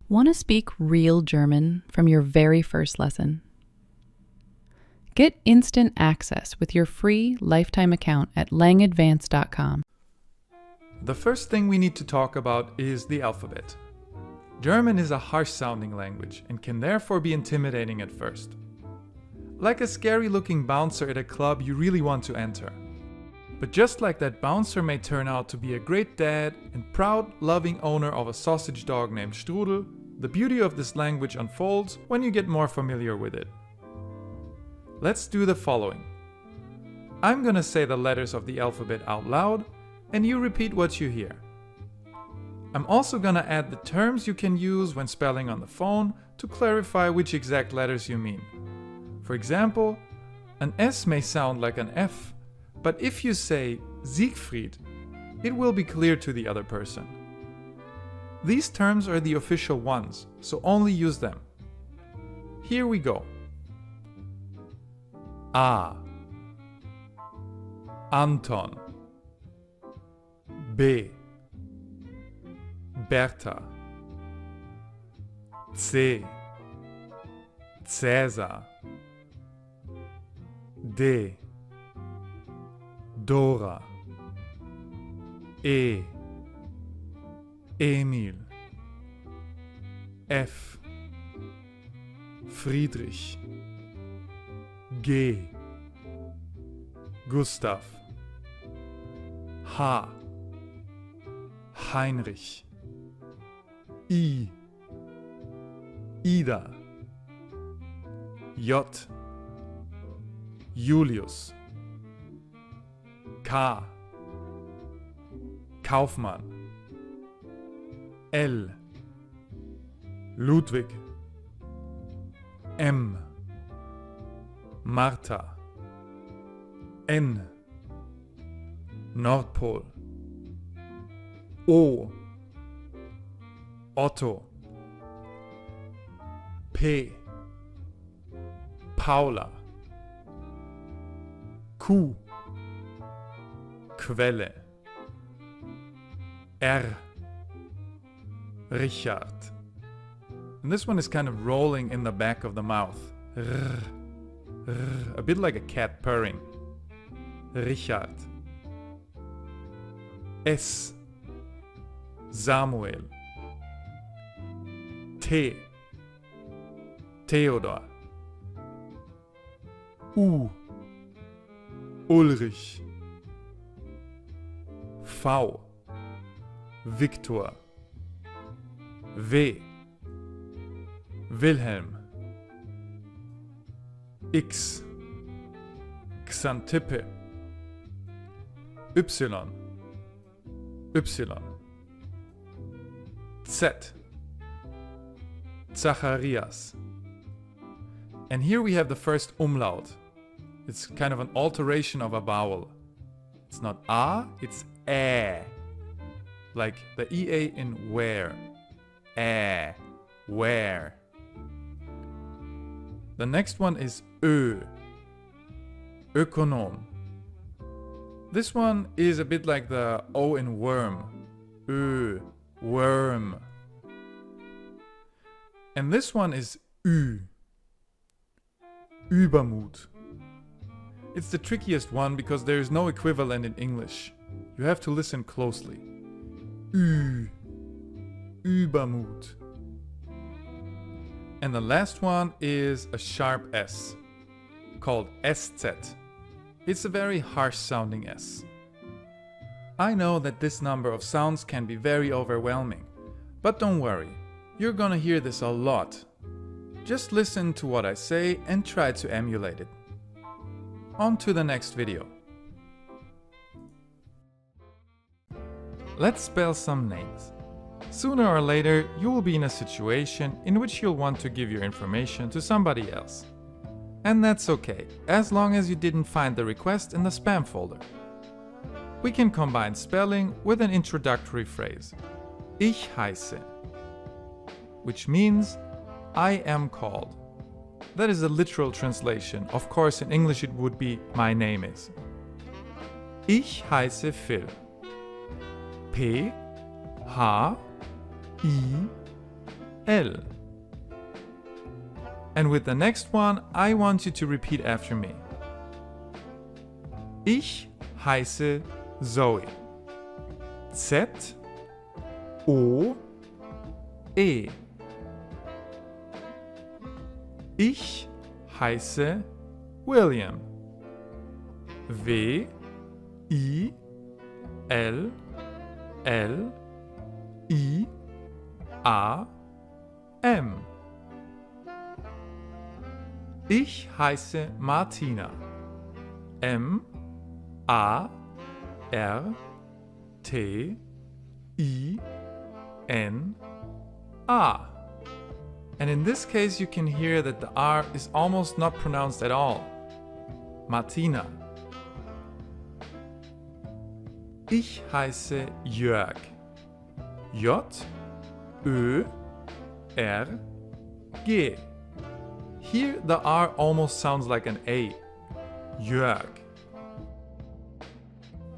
Want to speak real German from your very first lesson? Get instant access with your free lifetime account at langadvance.com. The first thing we need to talk about is the alphabet. German is a harsh-sounding language and can therefore be intimidating at first. Like a scary-looking bouncer at a club you really want to enter. But just like that bouncer may turn out to be a great dad and proud, loving owner of a sausage dog named Strudel, the beauty of this language unfolds when you get more familiar with it. Let's do the following. I'm gonna say the letters of the alphabet out loud, and you repeat what you hear. I'm also gonna add the terms you can use when spelling on the phone to clarify which exact letters you mean. For example, an S may sound like an F, but if you say Siegfried, it will be clear to the other person. These terms are the official ones, so only use them. Here we go. A. Anton. B. Bertha. C. Cäsar. D. Dora. E. Emil. F. Friedrich. G. Gustav. H. Heinrich. I. Ida. J. Julius. K. Kaufmann. L. Ludwig. M. Martha. N. Nordpol. O. Otto. P. Paula. Q. Quelle. R. Richard. And this one is kind of rolling in the back of the mouth. R. R. A bit like a cat purring. Richard. S. Samuel. T. Theodor. U. Ulrich. V. Viktor. W. Wilhelm. X. Xantippe. Y. Y. Z. Zacharias. And here we have the first umlaut. It's kind of an alteration of a vowel. It's not a, it's ä. Like the ea in where. Ä, where. The next one is ö. Ökonom. This one is a bit like the o in worm. Ö, worm. And this one is ü. Übermut. It's the trickiest one because there is no equivalent in English. You have to listen closely. Ü. Übermut. And the last one is a sharp S, called SZ. It's a very harsh sounding S. I know that this number of sounds can be very overwhelming, but don't worry, you're gonna hear this a lot. Just listen to what I say and try to emulate it. On to the next video. Let's spell some names. Sooner or later, you will be in a situation in which you'll want to give your information to somebody else. And that's okay, as long as you didn't find the request in the spam folder. We can combine spelling with an introductory phrase. Ich heiße, which means I am called. That is a literal translation. Of course, in English it would be my name is. Ich heiße Phil. P, H, I, L. And with the next one, I want you to repeat after me. Ich heiße Zoe. Z O E. Ich heiße William. W I L L I A M. Ich heiße Martina. M A R T I N A. And in this case you can hear that the R is almost not pronounced at all. Martina. Ich heiße Jörg. J Ö R G. Here the R almost sounds like an A. Jörg.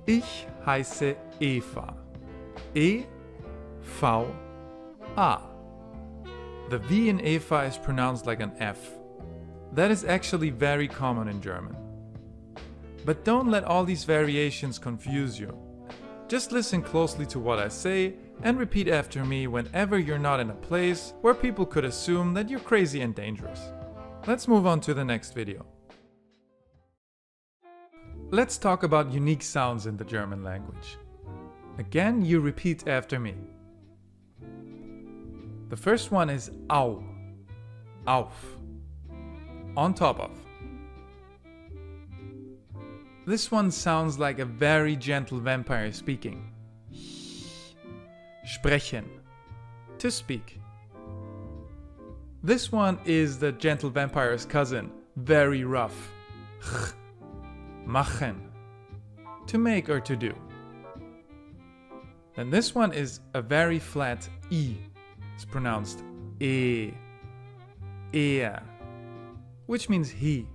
Ich heiße Eva. E V A. The V in Eva is pronounced like an F. That is actually very common in German. But don't let all these variations confuse you. Just listen closely to what I say and repeat after me whenever you're not in a place where people could assume that you're crazy and dangerous. Let's move on to the next video. Let's talk about unique sounds in the German language. Again, you repeat after me. The first one is au, auf, on top of. This one sounds like a very gentle vampire speaking. Sprechen, to speak. This one is the gentle vampire's cousin, very rough. Machen, to make or to do. Then this one is a very flat E. It's pronounced E, er, which means he.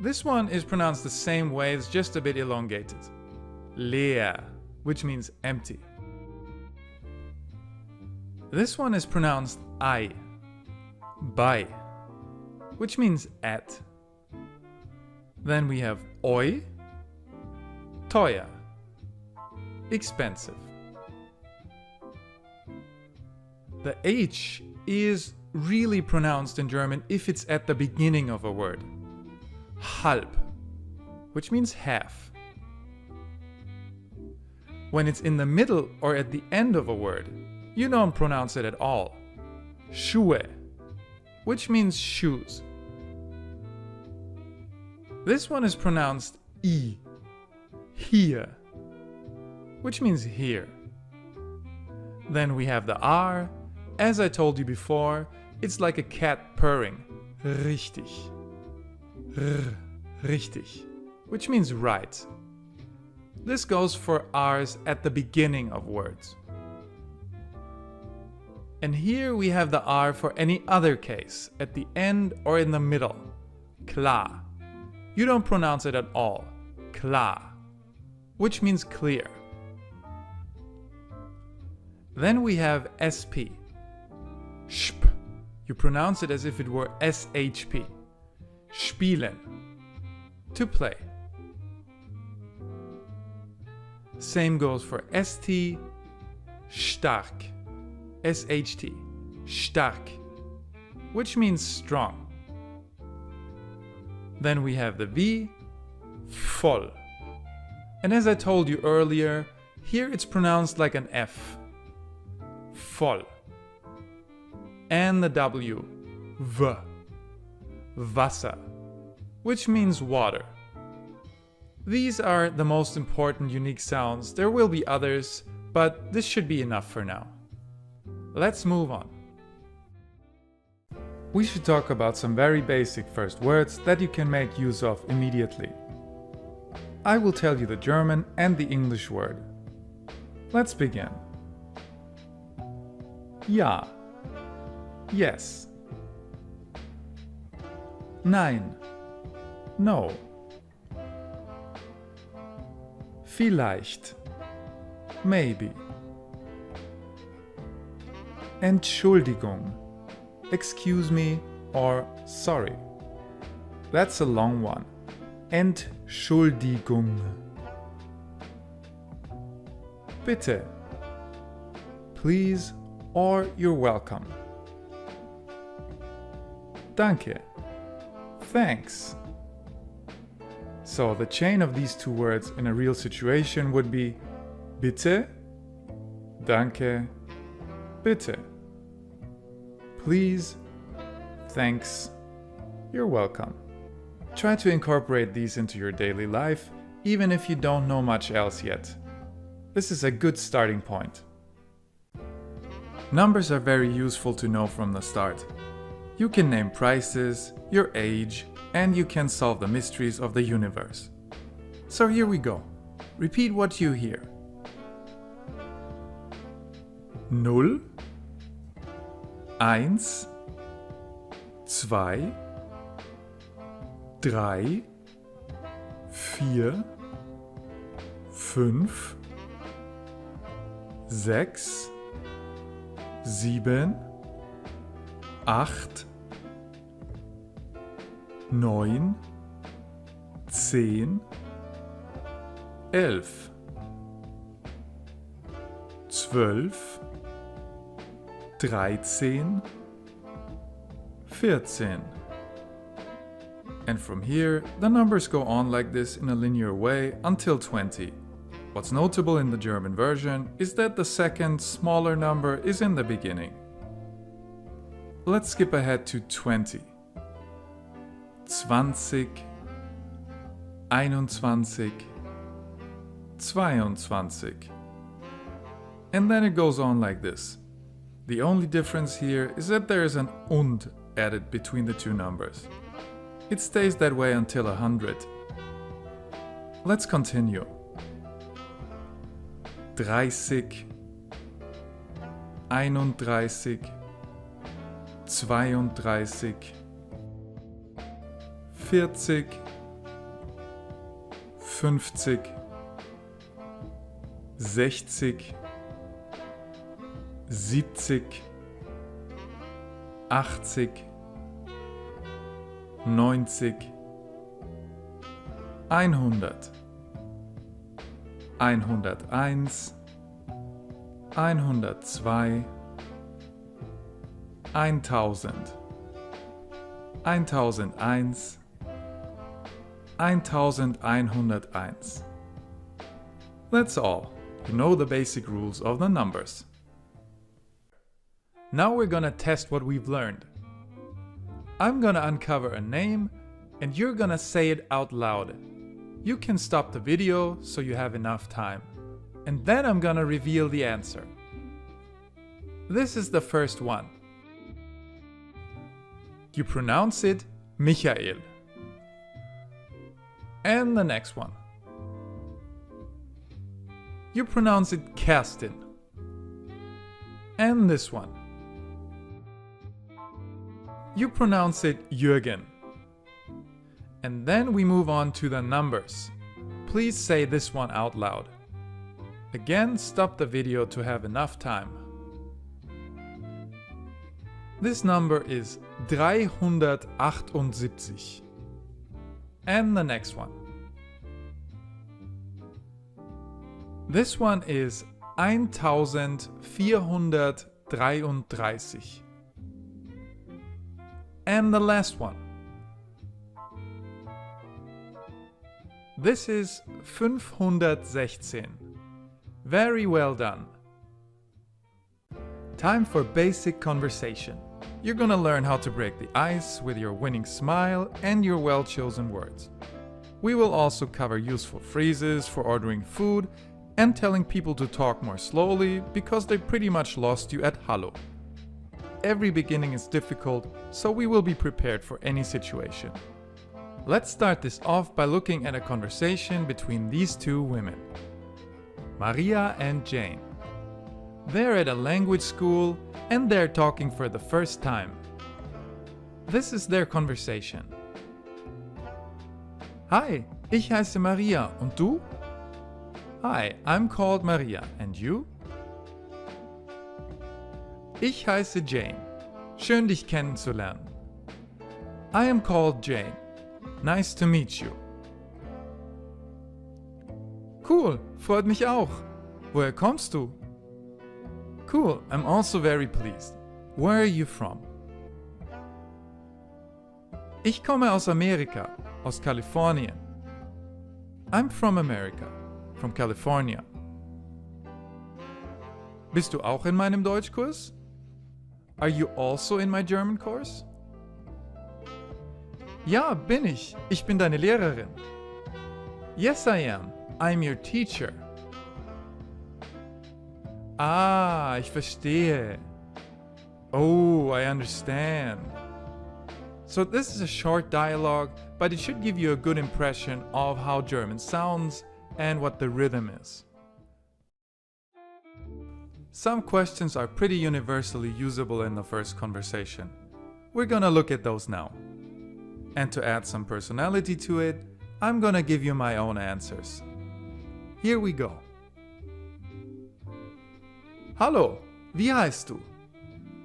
This one is pronounced the same way, it's just a bit elongated. Leer, which means empty. This one is pronounced I, bei, which means at. Then we have oi, teuer, expensive. The H is really pronounced in German if it's at the beginning of a word. Halb, which means half. When it's in the middle or at the end of a word, you don't pronounce it at all. Schuhe, which means shoes. This one is pronounced I, hier, which means here. Then we have the R. As I told you before, it's like a cat purring. Richtig. R, richtig, which means right. This goes for R's at the beginning of words. And here we have the R for any other case, at the end or in the middle. Klar. You don't pronounce it at all. Klar, which means clear. Then we have SP. Sp. You pronounce it as if it were SHP. Spielen. To play. Same goes for ST. Stark. SHT. Stark. Which means strong. Then we have the V. Voll. And as I told you earlier, here it's pronounced like an F. Voll. And the W. V. Wasser, which means water. These are the most important unique sounds. There will be others, but this should be enough for now. Let's move on. We should talk about some very basic first words that you can make use of immediately. I will tell you the German and the English word. Let's begin. Ja. Yes. Nein. No. Vielleicht. Maybe. Entschuldigung, excuse me, or sorry. That's a long one. Entschuldigung. Bitte, please, or you're welcome. Danke, thanks. So the chain of these two words in a real situation would be bitte, danke, bitte. Please, thanks, you're welcome. Try to incorporate these into your daily life, even if you don't know much else yet. This is a good starting point. Numbers are very useful to know from the start. You can name prices, your age, and you can solve the mysteries of the universe. So here we go. Repeat what you hear. 0, 1, 2, 3, 4, 5, 6, 7, 8, 9, 10, 11, 12, 13, 14. And from here, the numbers go on like this in a linear way until 20. What's notable in the German version is that the second, smaller number is in the beginning. Let's skip ahead to 20. 20, 21, 22. And then it goes on like this. The only difference here is that there is an und added between the two numbers. It stays that way until 100. Let's continue. 30, 31, 32, 40, 50, 60, 70, 80, 90, 100, 101, 102, 1000, 1001, 1101. That's all. You know the basic rules of the numbers. Now we're gonna test what we've learned. I'm gonna uncover a name and you're gonna say it out loud. You can stop the video so you have enough time. And then I'm gonna reveal the answer. This is the first one. You pronounce it Michael. And the next one. You pronounce it Kerstin. And this one. You pronounce it Jürgen. And then we move on to the numbers. Please say this one out loud. Again, stop the video to have enough time. This number is 378. And the next one. This one is 1433. And the last one. This is 516. Very well done. Time for basic conversation. You're gonna learn how to break the ice with your winning smile and your well-chosen words. We will also cover useful phrases for ordering food and telling people to talk more slowly because they pretty much lost you at Hallo. Every beginning is difficult, so we will be prepared for any situation. Let's start this off by looking at a conversation between these two women. Maria and Jane. They're at a language school and they're talking for the first time. This is their conversation. Hi, ich heiße Maria und du? Hi, I'm called Maria and you? Ich heiße Jane. Schön dich kennenzulernen. I am called Jane. Nice to meet you. Cool, freut mich auch. Woher kommst du? Cool, I'm also very pleased. Where are you from? Ich komme aus Amerika, aus Kalifornien. I'm from America, from California. Bist du auch in meinem Deutschkurs? Are you also in my German course? Ja, bin ich. Ich bin deine Lehrerin. Yes, I am. I'm your teacher. Ah, ich verstehe. Oh, I understand. So this is a short dialogue, but it should give you a good impression of how German sounds and what the rhythm is. Some questions are pretty universally usable in the first conversation. We're gonna look at those now. And to add some personality to it, I'm gonna give you my own answers. Here we go. Hallo, wie heißt du?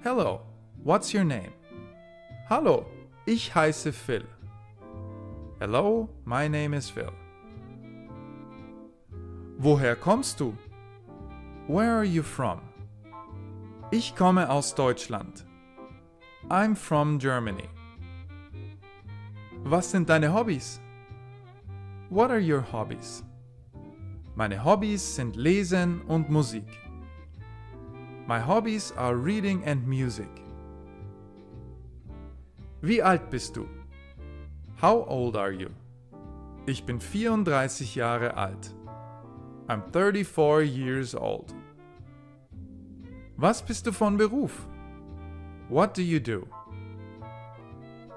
Hello, what's your name? Hallo, ich heiße Phil. Hello, my name is Phil. Woher kommst du? Where are you from? Ich komme aus Deutschland. I'm from Germany. Was sind deine Hobbys? What are your hobbies? Meine Hobbys sind Lesen und Musik. My hobbies are reading and music. Wie alt bist du? How old are you? Ich bin 34 Jahre alt. I'm 34 years old. Was bist du von Beruf? What do you do?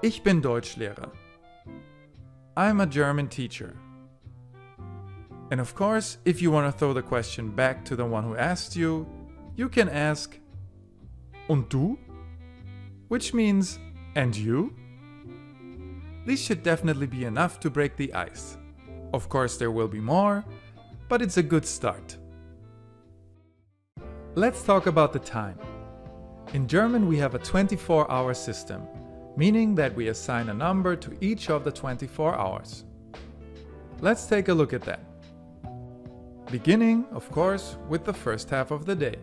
Ich bin Deutschlehrer. I'm a German teacher. And of course, if you want to throw the question back to the one who asked you, you can ask, Und du? Which means, and you? These should definitely be enough to break the ice. Of course, there will be more, but it's a good start. Let's talk about the time. In German, we have a 24-hour system, meaning that we assign a number to each of the 24 hours. Let's take a look at that. Beginning, of course, with the first half of the day.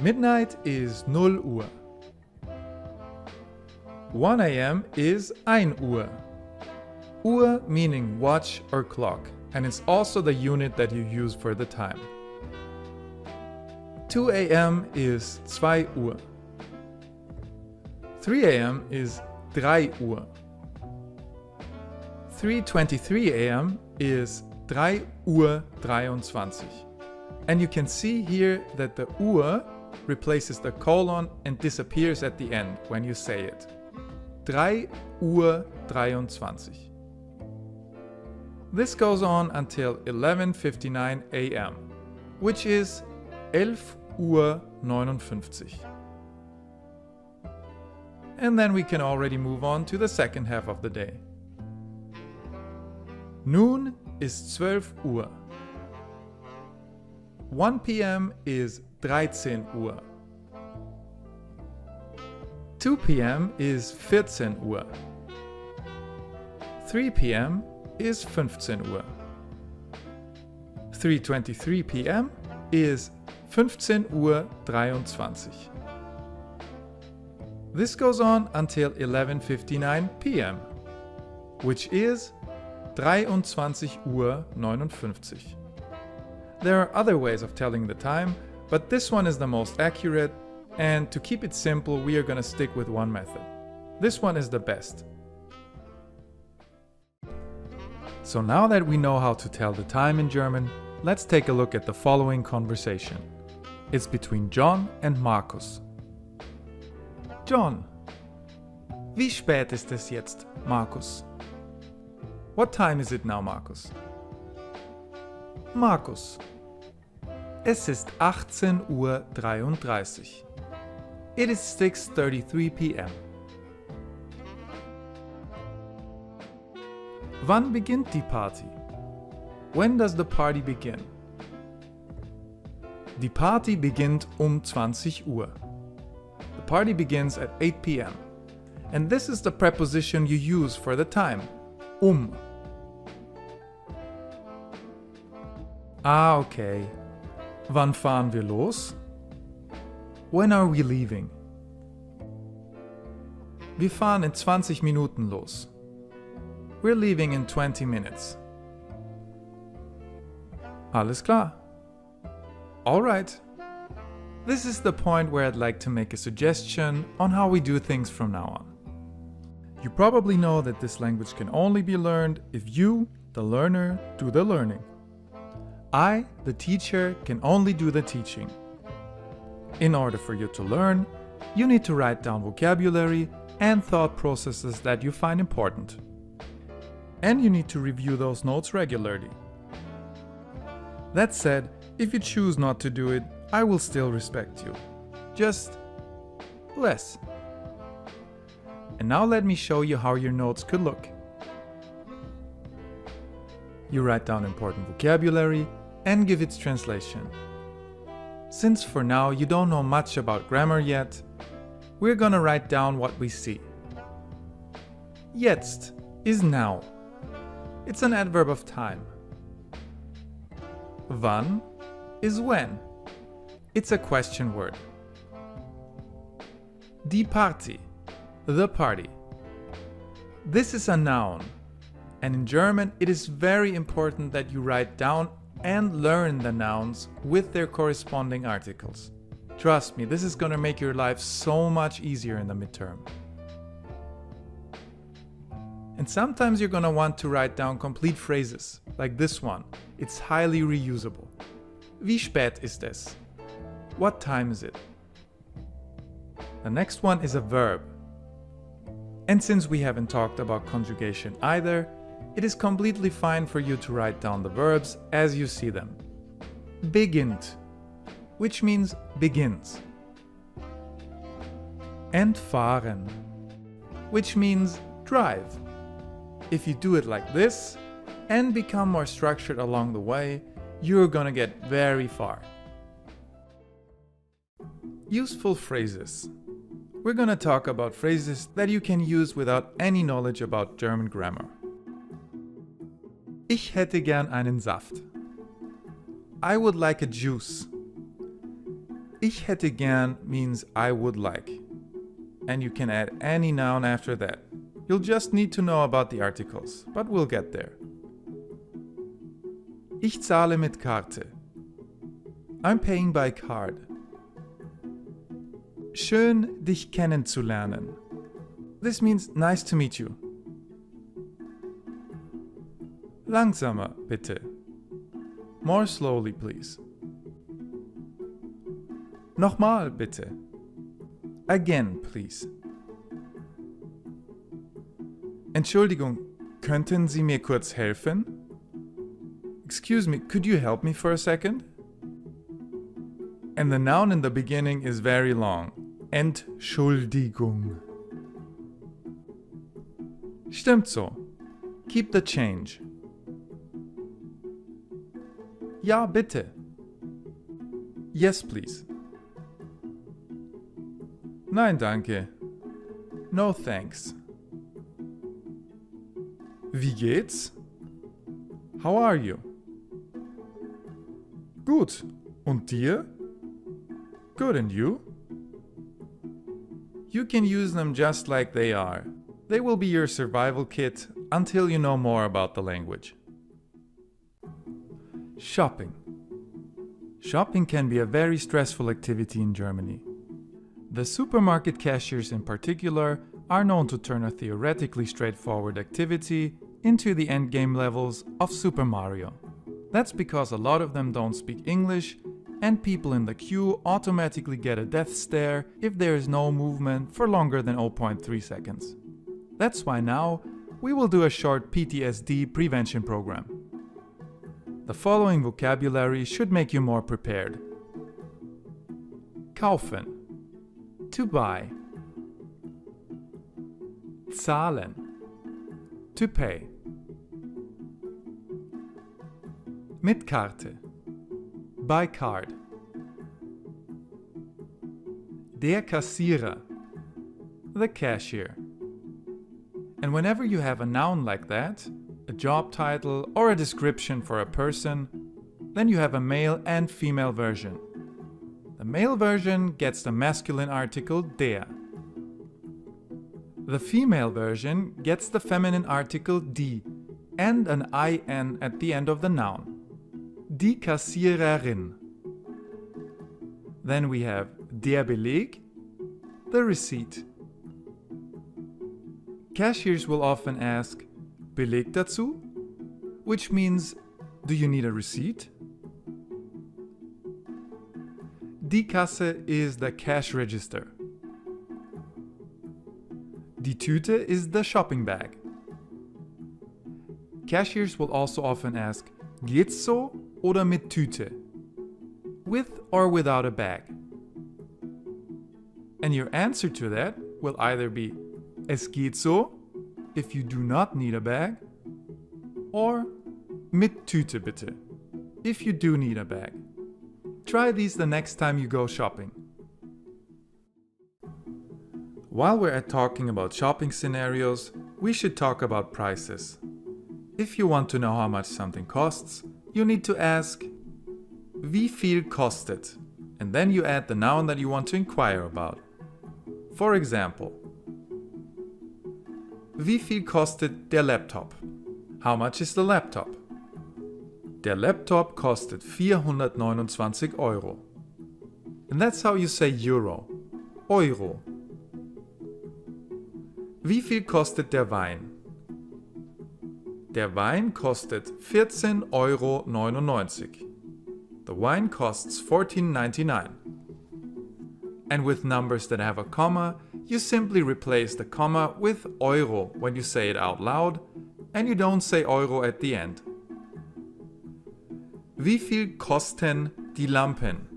Midnight is 0 Uhr. 1 a.m. is 1 Uhr. Uhr meaning watch or clock, and it's also the unit that you use for the time. 2 a.m. is 2 Uhr. 3 a.m. is 3 Uhr. 3:23 a.m. is 3 Uhr 23. And you can see here that the Uhr replaces the colon and disappears at the end when you say it. 3 Uhr 23. This goes on until 11:59 a.m., which is 11 Uhr 59. And then we can already move on to the second half of the day. Noon is 12 Uhr. 1 p.m. is 13 Uhr. 2 p.m. is 14 Uhr. 3 p.m. is 15 Uhr. 3:23 p.m. is 15 Uhr 23. This goes on until 11:59 p.m., which is 23 Uhr 59. There are other ways of telling the time, but this one is the most accurate, and to keep it simple, we are going to stick with one method. This one is the best. So now that we know how to tell the time in German, let's take a look at the following conversation. It's between John and Markus. John. Wie spät ist es jetzt, Markus? What time is it now, Markus? Markus. Es ist 18:33 Uhr. It is 6:33 p.m. Wann beginnt die Party? When does the party begin? Die Party beginnt 20 Uhr. The party begins at 8 p.m. And this is the preposition you use for the time. Ah, okay. Wann fahren wir los? When are we leaving? Wir fahren in 20 Minuten los. We're leaving in 20 minutes. Alles klar. Alright. This is the point where I'd like to make a suggestion on how we do things from now on. You probably know that this language can only be learned if you, the learner, do the learning. I, the teacher, can only do the teaching. In order for you to learn, you need to write down vocabulary and thought processes that you find important. And you need to review those notes regularly. That said, if you choose not to do it, I will still respect you. Just less. And now let me show you how your notes could look. You write down important vocabulary and give its translation. Since for now you don't know much about grammar yet, we're gonna write down what we see. Jetzt is now. It's an adverb of time. Wann is when. It's a question word. Die Party, the party. This is a noun, and in German it is very important that you write down and learn the nouns with their corresponding articles. Trust me, this is gonna make your life so much easier in the midterm. And sometimes you're gonna want to write down complete phrases, like this one. It's highly reusable. Wie spät ist es? What time is it? The next one is a verb. And since we haven't talked about conjugation either, it is completely fine for you to write down the verbs as you see them. Beginnt, which means begins. And fahren, which means drive. If you do it like this and become more structured along the way, you're gonna get very far. Useful phrases. We're gonna talk about phrases that you can use without any knowledge about German grammar. Ich hätte gern einen Saft. I would like a juice. Ich hätte gern means I would like. And you can add any noun after that. You'll just need to know about the articles, but we'll get there. Ich zahle mit Karte. I'm paying by card. Schön, dich kennenzulernen. This means nice to meet you. Langsamer, bitte. More slowly, please. Nochmal, bitte. Again, please. Entschuldigung, könnten Sie mir kurz helfen? Excuse me, could you help me for a second? And the noun in the beginning is very long. Entschuldigung. Stimmt so. Keep the change. Ja, bitte. Yes, please. Nein, danke. No, thanks. Wie geht's? How are you? Gut. Und dir? Good, and you? You can use them just like they are. They will be your survival kit until you know more about the language. Shopping. Shopping can be a very stressful activity in Germany. The supermarket cashiers in particular are known to turn a theoretically straightforward activity into the endgame levels of Super Mario. That's because a lot of them don't speak English, and people in the queue automatically get a death stare if there is no movement for longer than 0.3 seconds. That's why now we will do a short PTSD prevention program. The following vocabulary should make you more prepared. Kaufen, to buy. Zahlen, to pay. Mit Karte, by card. Der Kassierer, the cashier. And whenever you have a noun like that, a job title or a description for a person, then you have a male and female version. The male version gets the masculine article der. The female version gets the feminine article die and an in at the end of the noun. Die Kassiererin. Then we have der Beleg, the receipt. Cashiers will often ask, Beleg dazu? Which means, do you need a receipt? Die Kasse is the cash register. Die Tüte is the shopping bag. Cashiers will also often ask, geht's so oder mit Tüte? With or without a bag? And your answer to that will either be es geht so, if you do not need a bag, or mit Tüte bitte, if you do need a bag. Try these the next time you go shopping. While we're talking about shopping scenarios, we should talk about prices. If you want to know how much something costs, you need to ask, wie viel kostet? And then you add the noun that you want to inquire about. For example, wie viel kostet der Laptop? How much is the laptop? Der Laptop kostet 429 Euro. And that's how you say Euro. Euro. Wie viel kostet der Wein? Der Wein kostet 14,99 Euro. The wine costs $14.99. And with numbers that have a comma, you simply replace the comma with Euro when you say it out loud, and you don't say Euro at the end. Wie viel kosten die Lampen?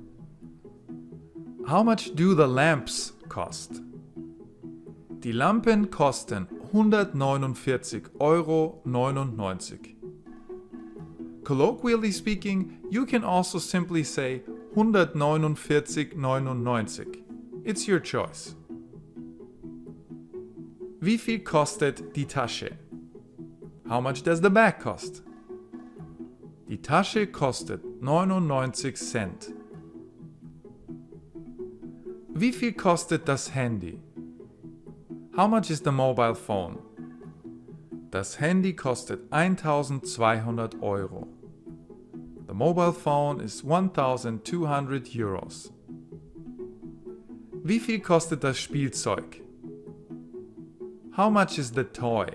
How much do the lamps cost? Die Lampen kosten 149,99 Euro. Colloquially speaking, you can also simply say 149,99. It's your choice. Wie viel kostet die Tasche? How much does the bag cost? Die Tasche kostet 99 Cent. Wie viel kostet das Handy? How much is the mobile phone? Das Handy kostet 1.200 Euro. The mobile phone is 1,200 Euros. Wie viel kostet das Spielzeug? How much is the toy?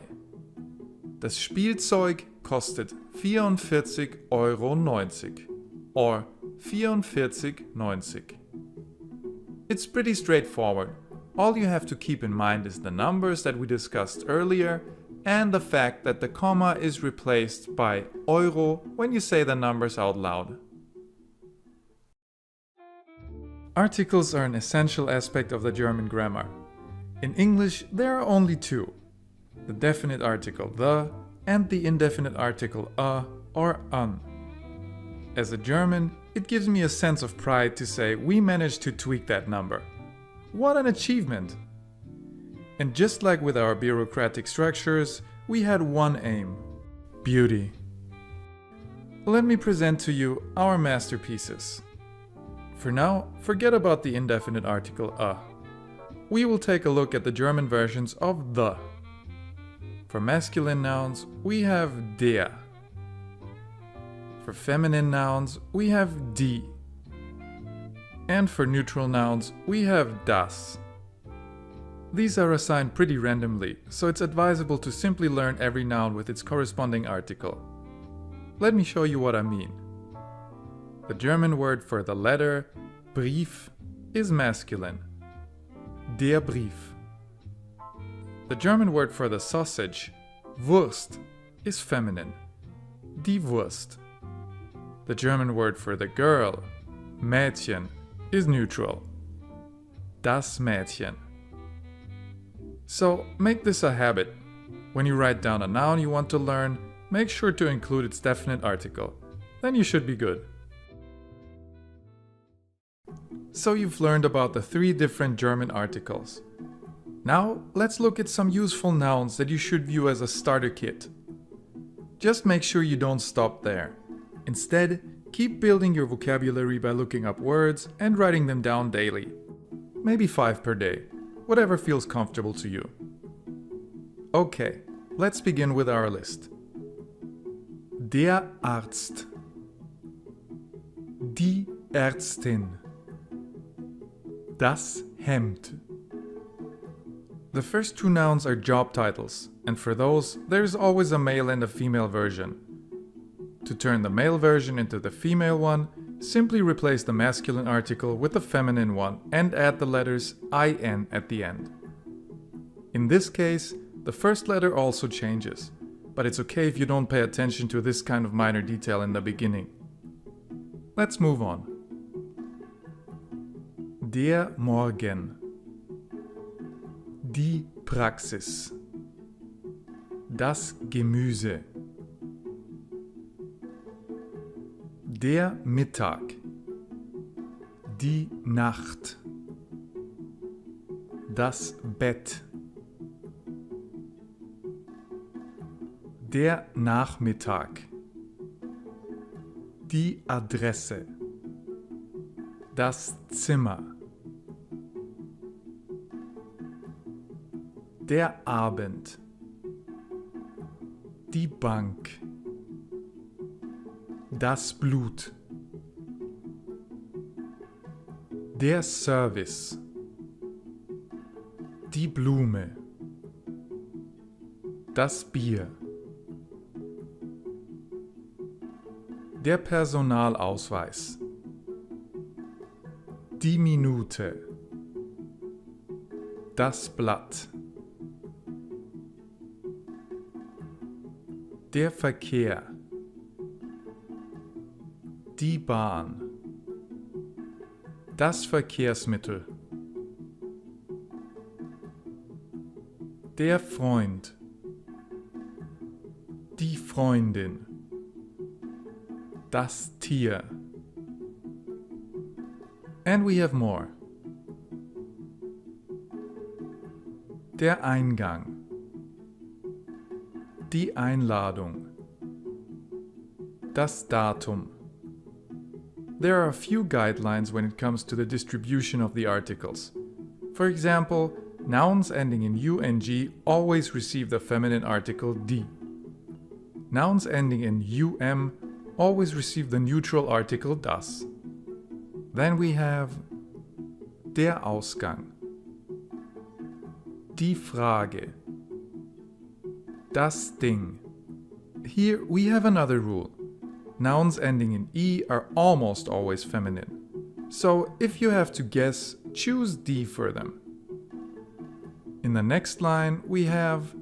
Das Spielzeug kostet 44,90 Euro or 44,90. It's pretty straightforward. All you have to keep in mind is the numbers that we discussed earlier and the fact that the comma is replaced by Euro when you say the numbers out loud. Articles are an essential aspect of the German grammar. In English, there are only two: the definite article the and the indefinite article a or an. As a German, it gives me a sense of pride to say we managed to tweak that number. What an achievement! And just like with our bureaucratic structures, we had one aim: beauty. Let me present to you our masterpieces. For now, forget about the indefinite article a. We will take a look at the German versions of the. For masculine nouns, we have der. For feminine nouns, we have die. And for neutral nouns, we have das. These are assigned pretty randomly, so it's advisable to simply learn every noun with its corresponding article. Let me show you what I mean. The German word for the letter, Brief, is masculine. Der Brief. The German word for the sausage, Wurst, is feminine. Die Wurst. The German word for the girl, Mädchen, is neutral. Das Mädchen. So make this a habit. When you write down a noun you want to learn, make sure to include its definite article. Then you should be good. So you've learned about the 3 different German articles. Now let's look at some useful nouns that you should view as a starter kit. Just make sure you don't stop there. Instead, keep building your vocabulary by looking up words and writing them down daily. Maybe 5 per day, whatever feels comfortable to you. Okay, let's begin with our list. Der Arzt. Die Ärztin. Das Hemd. The first 2 nouns are job titles, and for those, there's always a male and a female version. To turn the male version into the female one, simply replace the masculine article with the feminine one and add the letters IN at the end. In this case, the first letter also changes, but it's okay if you don't pay attention to this kind of minor detail in the beginning. Let's move on. Der Morgen. Die Praxis. Das Gemüse. Der Mittag. Die Nacht. Das Bett. Der Nachmittag. Die Adresse. Das Zimmer. Der Abend. Die Bank. Das Blut. Der Service. Die Blume. Das Bier. Der Personalausweis. Die Minute. Das Blatt. Der Verkehr. Die Bahn. Das Verkehrsmittel. Der Freund. Die Freundin. Das Tier. And we have more. Der Eingang. Die Einladung. Das Datum. There are a few guidelines when it comes to the distribution of the articles. For example, nouns ending in UNG always receive the feminine article die. Nouns ending in UM always receive the neutral article das. Then we have der Ausgang. Die Frage. Das Ding. Here we have another rule. Nouns ending in E are almost always feminine. So if you have to guess, choose D for them. In the next line we have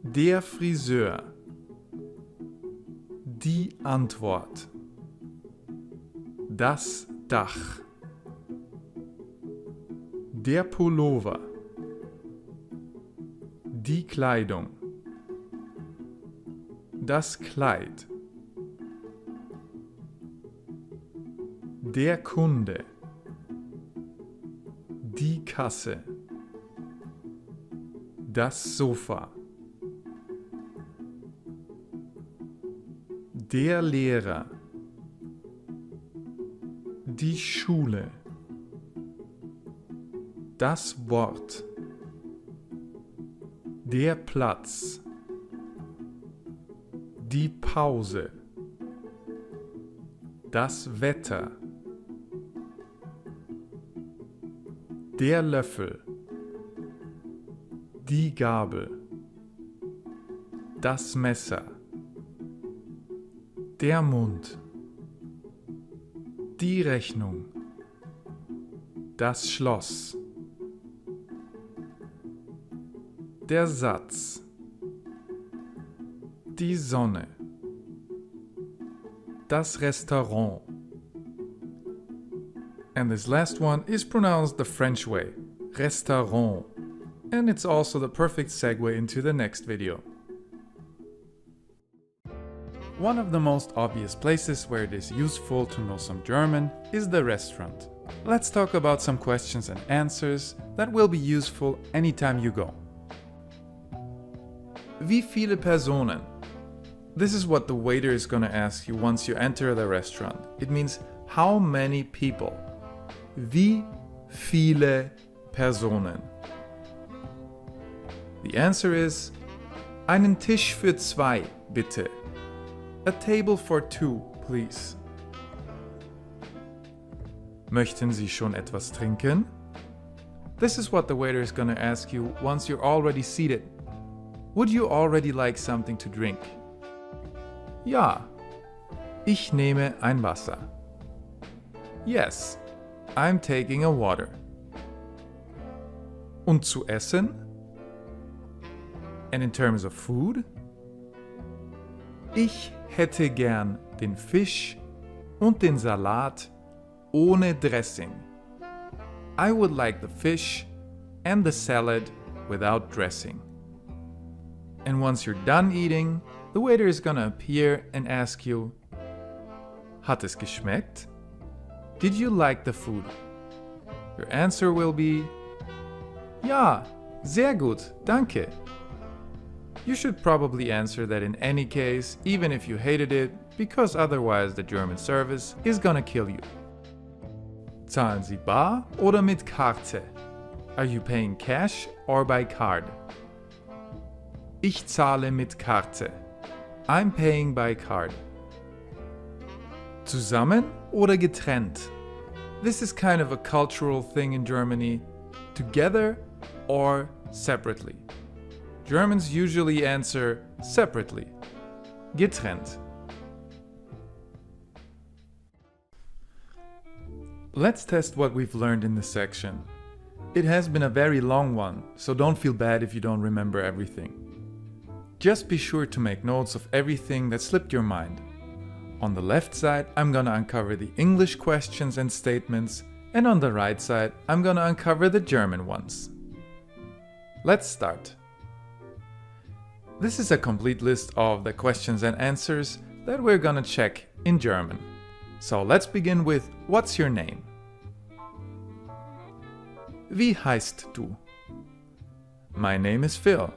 der Friseur. Die Antwort. Das Dach. Der Pullover. Die Kleidung. Das Kleid. Der Kunde. Die Kasse. Das Sofa. Der Lehrer. Die Schule. Das Wort. Der Platz. Die Pause. Das Wetter. Der Löffel. Die Gabel. Das Messer. Der Mund. Die Rechnung. Das Schloss. Der Satz. Die Sonne. Das Restaurant. And this last one is pronounced the French way, restaurant. And it's also the perfect segue into the next video. One of the most obvious places where it is useful to know some German is the restaurant. Let's talk about some questions and answers that will be useful anytime you go. Wie viele Personen? This is what the waiter is going to ask you once you enter the restaurant. It means how many people. Wie viele Personen? The answer is einen Tisch für zwei, bitte. A table for two, please. Möchten Sie schon etwas trinken? This is what the waiter is going to ask you once you're already seated. Would you already like something to drink? Ja, ich nehme ein Wasser. Yes, I'm taking a water. Und zu essen? And in terms of food? Ich hätte gern den Fisch und den Salat ohne Dressing. I would like the fish and the salad without dressing. And once you're done eating, the waiter is gonna appear and ask you, Hat es geschmeckt? Did you like the food? Your answer will be, Ja, sehr gut, danke. You should probably answer that in any case, even if you hated it, because otherwise the German service is gonna kill you. Zahlen Sie bar oder mit Karte? Are you paying cash or by card? Ich zahle mit Karte. I'm paying by card. Zusammen oder getrennt? This is kind of a cultural thing in Germany. Together or separately. Germans usually answer separately. Getrennt. Let's test what we've learned in this section. It has been a very long one, so don't feel bad if you don't remember everything. Just be sure to make notes of everything that slipped your mind. On the left side, I'm gonna uncover the English questions and statements, and on the right side, I'm gonna uncover the German ones. Let's start. This is a complete list of the questions and answers that we're gonna check in German. So let's begin with what's your name? Wie heißt du? My name is Phil.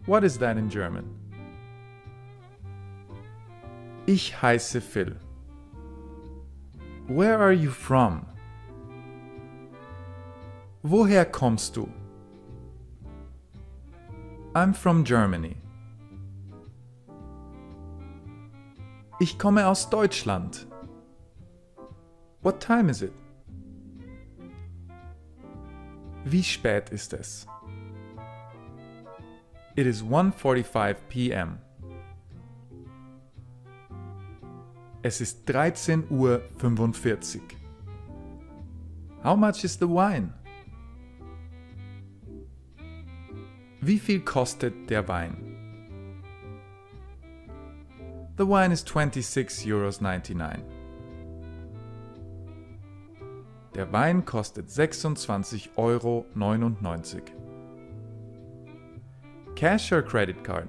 What is that in German? Ich heiße Phil. Where are you from? Woher kommst du? I'm from Germany. Ich komme aus Deutschland. What time is it? Wie spät ist es? It is 1:45 p.m. Es ist 13:45 Uhr. How much is the wine? Wie viel kostet der Wein? The wine is 26,99 €. Der Wein kostet 26,99 €. Cash or credit card?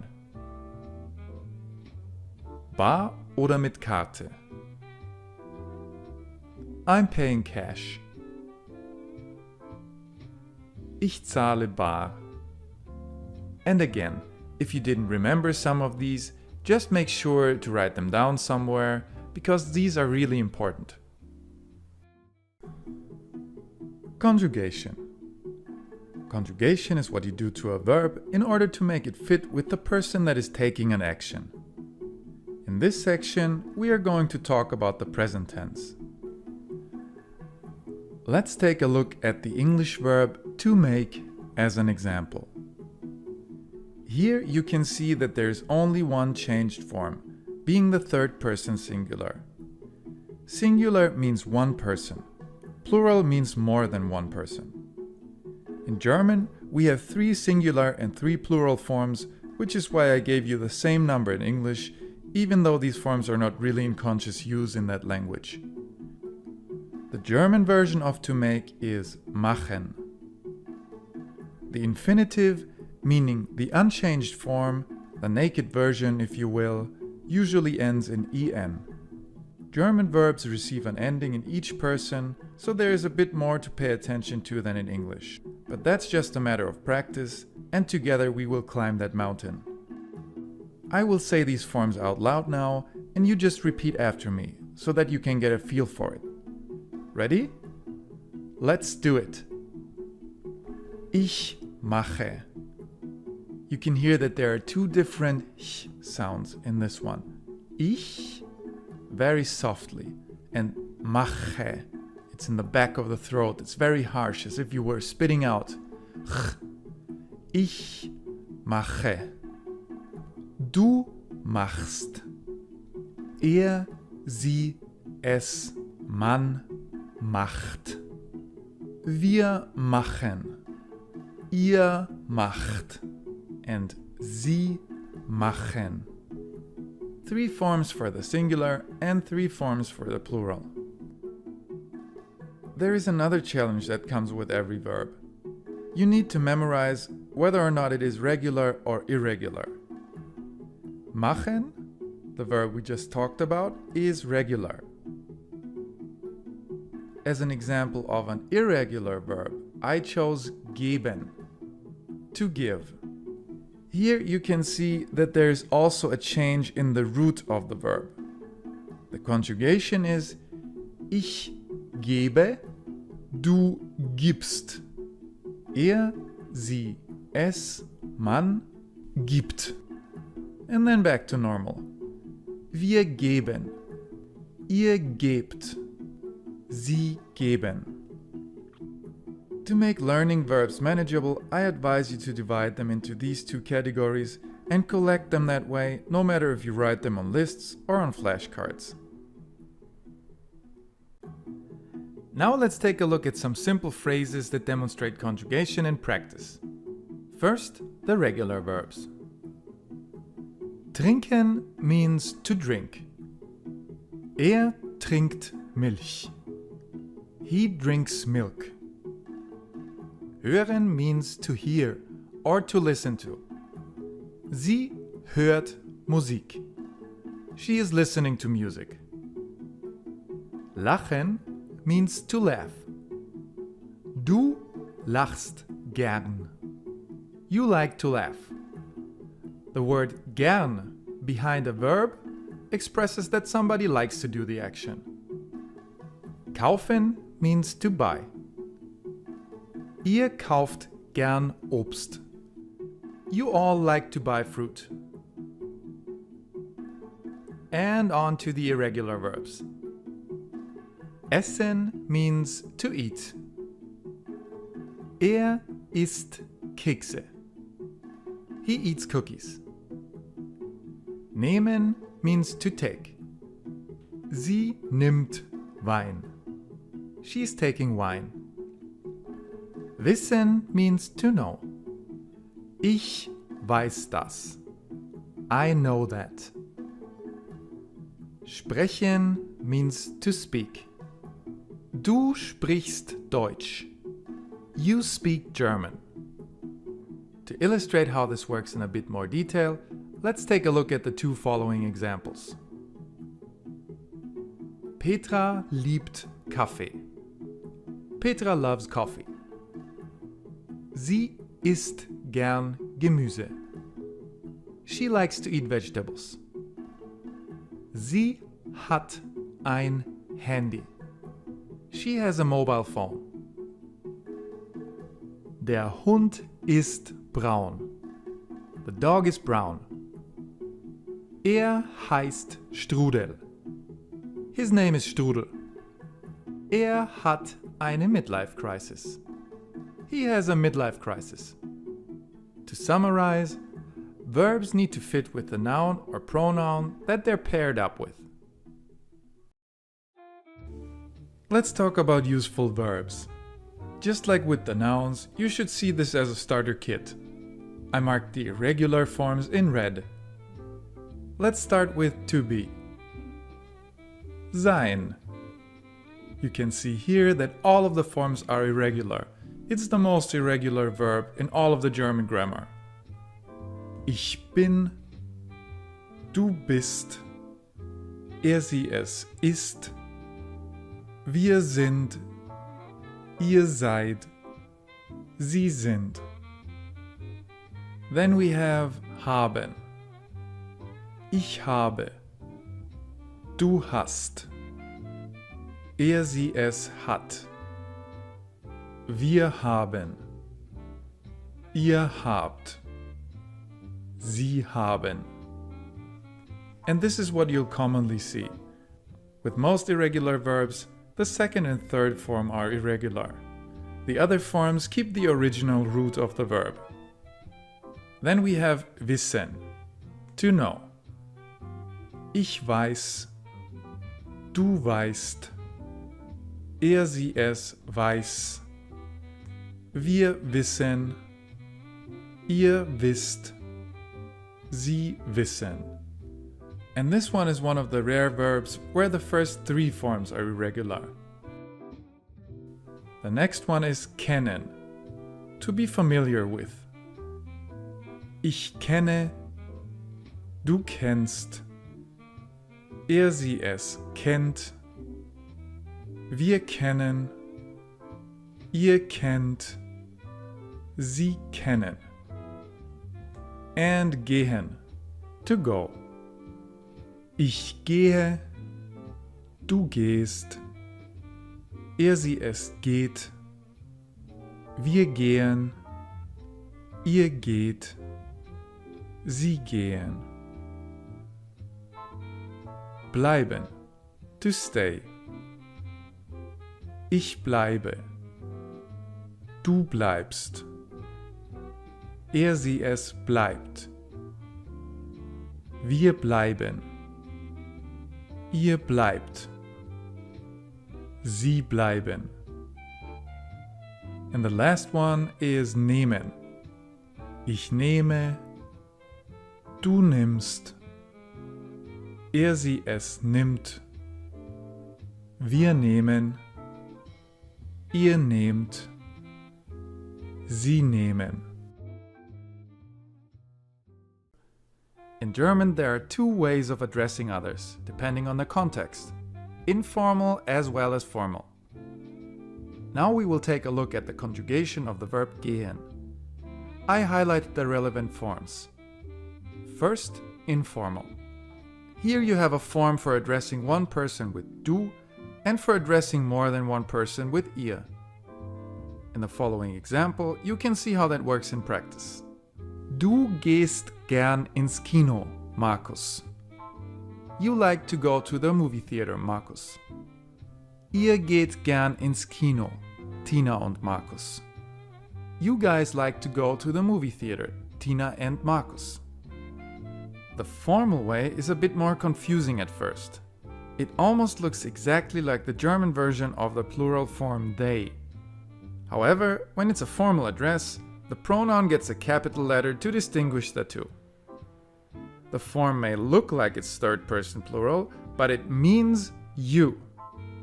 Bar oder mit Karte? I'm paying cash. Ich zahle bar. And again, if you didn't remember some of these, just make sure to write them down somewhere, because these are really important. Conjugation. Conjugation is what you do to a verb in order to make it fit with the person that is taking an action. In this section, we are going to talk about the present tense. Let's take a look at the English verb to make as an example. Here you can see that there is only one changed form, being the third person singular. Singular means one person. Plural means more than one person. In German, we have 3 singular and 3 plural forms, which is why I gave you the same number in English, even though these forms are not really in conscious use in that language. The German version of to make is machen. The infinitive, meaning the unchanged form, the naked version if you will, usually ends in en. German verbs receive an ending in each person, so there is a bit more to pay attention to than in English. But that's just a matter of practice, and together we will climb that mountain. I will say these forms out loud now, and you just repeat after me, so that you can get a feel for it. Ready? Let's do it. Ich mache. You can hear that there are two different ch sounds in this one. Ich, very softly, and mache. It's in the back of the throat. It's very harsh, as if you were spitting out. Ch. Ich mache. Du machst. Er, sie, es, man macht. Wir machen. Ihr macht. And sie machen. 3 forms for the singular and 3 forms for the plural. There is another challenge that comes with every verb. You need to memorize whether or not it is regular or irregular. Machen, the verb we just talked about, is regular. As an example of an irregular verb, I chose geben, to give. Here you can see that there is also a change in the root of the verb. The conjugation is ich gebe, du gibst. Er, sie, es, man gibt. And then back to normal. Wir geben. Ihr gebt. Sie geben. To make learning verbs manageable, I advise you to divide them into these 2 categories and collect them that way, no matter if you write them on lists or on flashcards. Now let's take a look at some simple phrases that demonstrate conjugation in practice. First, the regular verbs. Trinken means to drink. Er trinkt Milch. He drinks milk. Hören means to hear or to listen to. Sie hört Musik. She is listening to music. Lachen means to laugh. Du lachst gern. You like to laugh. The word gern behind a verb expresses that somebody likes to do the action. Kaufen means to buy. Ihr kauft gern Obst. You all like to buy fruit. And on to the irregular verbs. Essen means to eat. Er isst Kekse. He eats cookies. Nehmen means to take. Sie nimmt Wein. She's taking wine. Wissen means to know. Ich weiß das. I know that. Sprechen means to speak. Du sprichst Deutsch. You speak German. To illustrate how this works in a bit more detail, let's take a look at the 2 following examples. Petra liebt Kaffee. Petra loves coffee. Sie isst gern Gemüse. She likes to eat vegetables. Sie hat ein Handy. She has a mobile phone. Der Hund ist braun. The dog is brown. Er heißt Strudel. His name is Strudel. Er hat eine midlife crisis. He has a midlife crisis. To summarize, verbs need to fit with the noun or pronoun that they're paired up with. Let's talk about useful verbs. Just like with the nouns, you should see this as a starter kit. I marked the irregular forms in red. Let's start with to be. Sein. You can see here that all of the forms are irregular. It's the most irregular verb in all of the German grammar. Ich bin, du bist, er sie es ist, wir sind, ihr seid, sie sind. Then we have haben. Ich habe, du hast, er, sie, es hat. Wir haben, ihr habt, sie haben. And this is what you'll commonly see. With most irregular verbs, the second and third form are irregular. The other forms keep the original root of the verb. Then we have wissen, to know. Ich weiß, du weißt, er, sie, es weiß. Wir wissen, ihr wisst, sie wissen. And this one is one of the rare verbs where the first three forms are irregular. The next one is kennen, to be familiar with. Ich kenne, du kennst, er, sie, es kennt, wir kennen, ihr kennt, sie kennen. And gehen, to go. Ich gehe, du gehst, er, sie, es geht, wir gehen, ihr geht, sie gehen. Bleiben, to stay. Ich bleibe, du bleibst, er, sie, es bleibt, wir bleiben, ihr bleibt, sie bleiben. And the last one is nehmen. Ich nehme, du nimmst, er, sie, es nimmt, wir nehmen, ihr nehmt, sie nehmen. In German, there are two ways of addressing others, depending on the context, informal as well as formal. Now we will take a look at the conjugation of the verb gehen. I highlighted the relevant forms. First, informal. Here you have a form for addressing one person with du and for addressing more than one person with ihr. In the following example, you can see how that works in practice. Du gehst gern ins Kino, Markus. You like to go to the movie theater, Markus. Ihr geht gern ins Kino, Tina und Markus. You guys like to go to the movie theater, Tina and Markus. The formal way is a bit more confusing at first. It almost looks exactly like the German version of the plural form they. However, when it's a formal address, the pronoun gets a capital letter to distinguish the two. The form may look like it's third person plural, but it means you.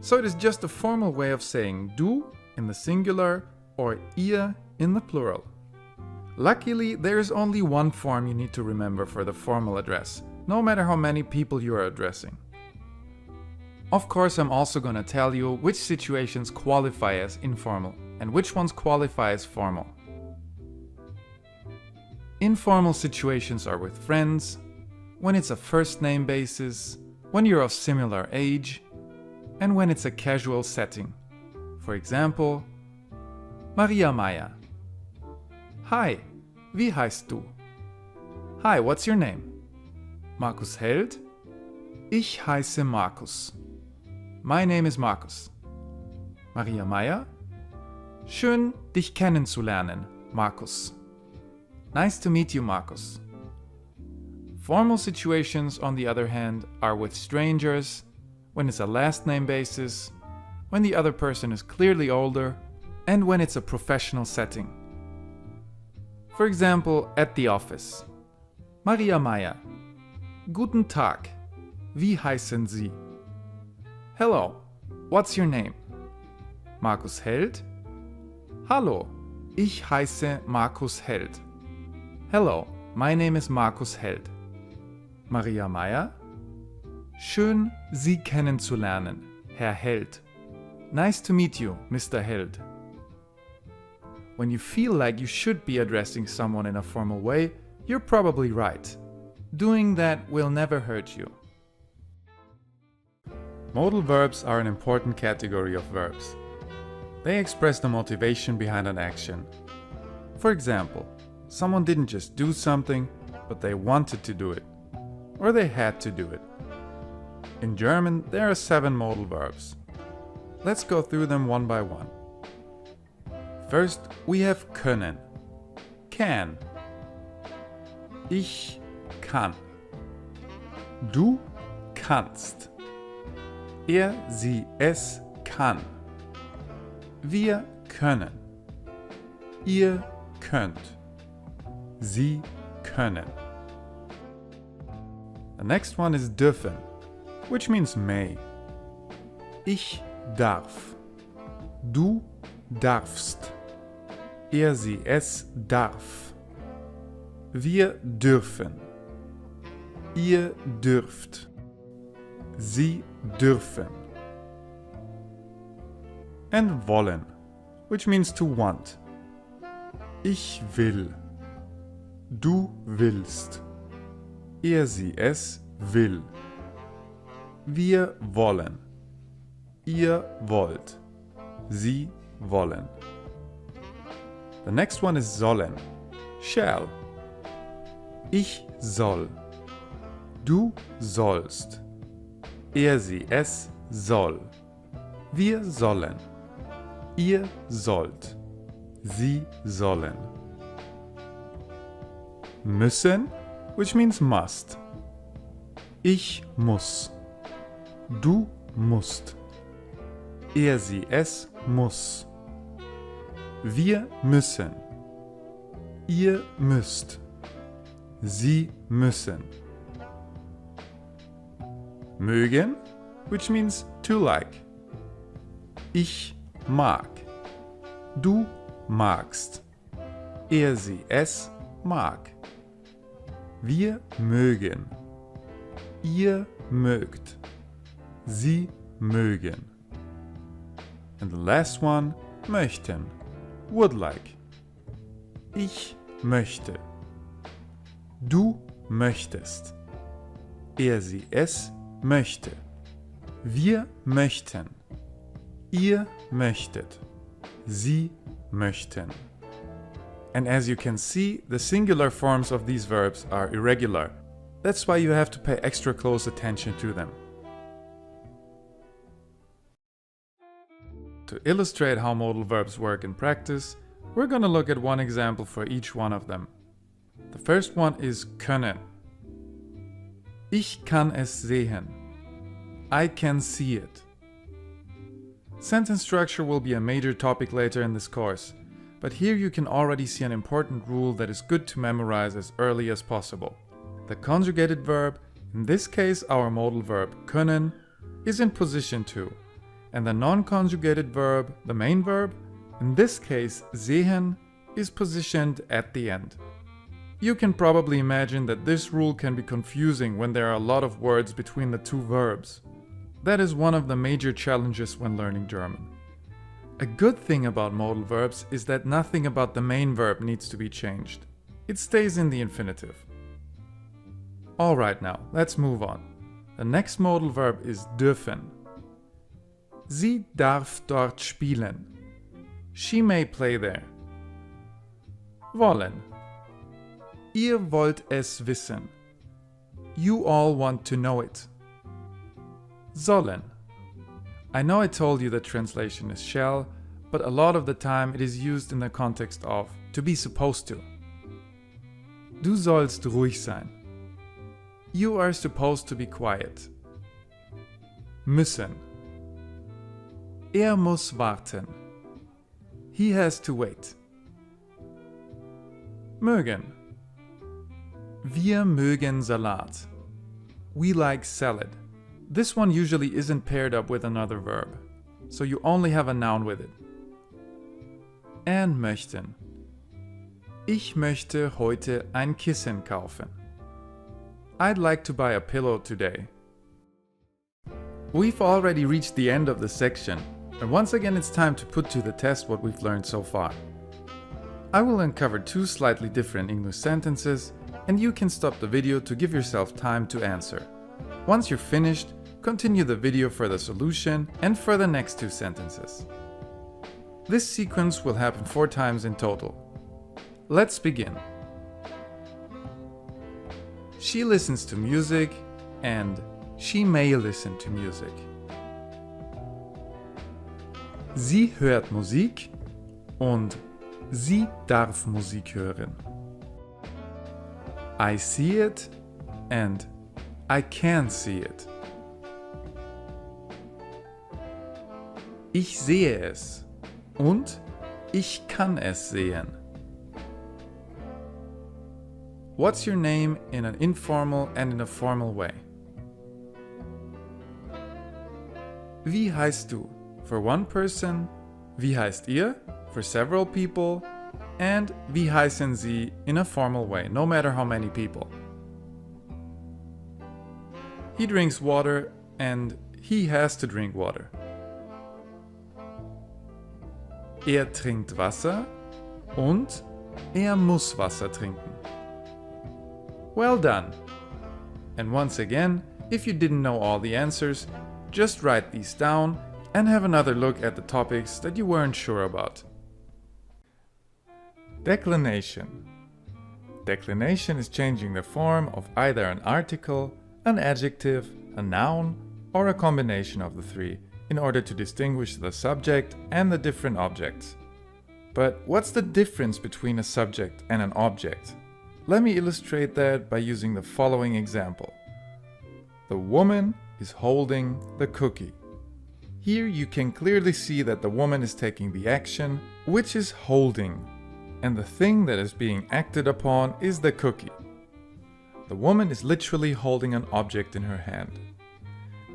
So it is just a formal way of saying du in the singular or ihr in the plural. Luckily, there is only one form you need to remember for the formal address, no matter how many people you are addressing. Of course, I'm also going to tell you which situations qualify as informal and which ones qualify as formal. Informal situations are with friends, when it's a first name basis, when you're of similar age, and when it's a casual setting. For example, Maria Maya. Hi, wie heißt du? Hi, what's your name? Markus Held? Ich heiße Markus. My name is Markus. Maria Maya? Schön, dich kennenzulernen, Markus. Nice to meet you, Markus. Formal situations, on the other hand, are with strangers, when it's a last name basis, when the other person is clearly older, and when it's a professional setting. For example, at the office. Maria Maya. Guten Tag. Wie heißen Sie? Hello. What's your name? Markus Held? Hallo. Ich heiße Markus Held. Hello. My name is Markus Held. Maria Maya? Schön, Sie kennenzulernen, Herr Held. Nice to meet you, Mr. Held. when you feel like you should be addressing someone in a formal way, you're probably right. Doing that will never hurt you. Modal verbs are an important category of verbs. They express the motivation behind an action. For example, someone didn't just do something, but they wanted to do it, or they had to do it. In German, there are 7 modal verbs. Let's go through them one by one. First, we have können. Can. Ich kann. Du kannst. Er, sie, es kann. Wir können. Ihr könnt. Sie können. The next one is dürfen, which means may. Ich darf. Du darfst. Er, sie, es darf. Wir dürfen. Ihr dürft. Sie dürfen. And wollen, which means to want. Ich will. Du willst. Er, sie, es will. Wir wollen. Ihr wollt. Sie wollen. The next one is sollen. Shall. Ich soll. Du sollst. Er, sie, es soll. Wir sollen. Ihr sollt. Sie sollen. Müssen, which means must. Ich muss. Du musst. Er, sie, es muss. Wir müssen. Ihr müsst. Sie müssen. Mögen, which means to like. Ich mag. Du magst. Er, sie, es mag. Wir mögen. Ihr mögt. Sie mögen. And the last one, möchten. Would like. Ich möchte. Du möchtest. Er, sie, es möchte. Wir möchten. Ihr möchtet. Sie möchten. And as you can see, the singular forms of these verbs are irregular. That's why you have to pay extra close attention to them. To illustrate how modal verbs work in practice, we're going to look at one example for each one of them. The first one is können. Ich kann es sehen. I can see it. Sentence structure will be a major topic later in this course, but here you can already see an important rule that is good to memorize as early as possible. The conjugated verb, in this case our modal verb können, is in position 2, and the non-conjugated verb, the main verb, in this case sehen, is positioned at the end. You can probably imagine that this rule can be confusing when there are a lot of words between the two verbs. That is one of the major challenges when learning German. A good thing about modal verbs is that nothing about the main verb needs to be changed. It stays in the infinitive. Alright now, let's move on. The next modal verb is dürfen. Sie darf dort spielen. She may play there. Wollen. Ihr wollt es wissen. You all want to know it. Sollen. I know I told you the translation is shall, but a lot of the time it is used in the context of to be supposed to. Du sollst ruhig sein. You are supposed to be quiet. Müssen. Er muss warten. He has to wait. Mögen. Wir mögen Salat. We like salad. This one usually isn't paired up with another verb, so you only have a noun with it. And möchten. Ich möchte heute ein Kissen kaufen. I'd like to buy a pillow today. We've already reached the end of the section, and once again it's time to put to the test what we've learned so far. I will uncover two slightly different English sentences, and you can stop the video to give yourself time to answer. Once you're finished, continue the video for the solution and for the next two sentences. This sequence will happen 4 times in total. Let's begin. She listens to music and she may listen to music. Sie hört Musik und sie darf Musik hören. I see it and I can see it. Ich sehe es und ich kann es sehen. What's your name in an informal and in a formal way? Wie heißt du? For one person, wie heißt ihr? For several people, and wie heißen Sie in a formal way, no matter how many people. He drinks water and he has to drink water. Er trinkt Wasser und er muss Wasser trinken. Well done! And once again, if you didn't know all the answers, just write these down and have another look at the topics that you weren't sure about. Declination. Declination is changing the form of either an article, an adjective, a noun, or a combination of the three in order to distinguish the subject and the different objects. But what's the difference between a subject and an object? Let me illustrate that by using the following example. The woman is holding the cookie. Here you can clearly see that the woman is taking the action, which is holding, and the thing that is being acted upon is the cookie. The woman is literally holding an object in her hand.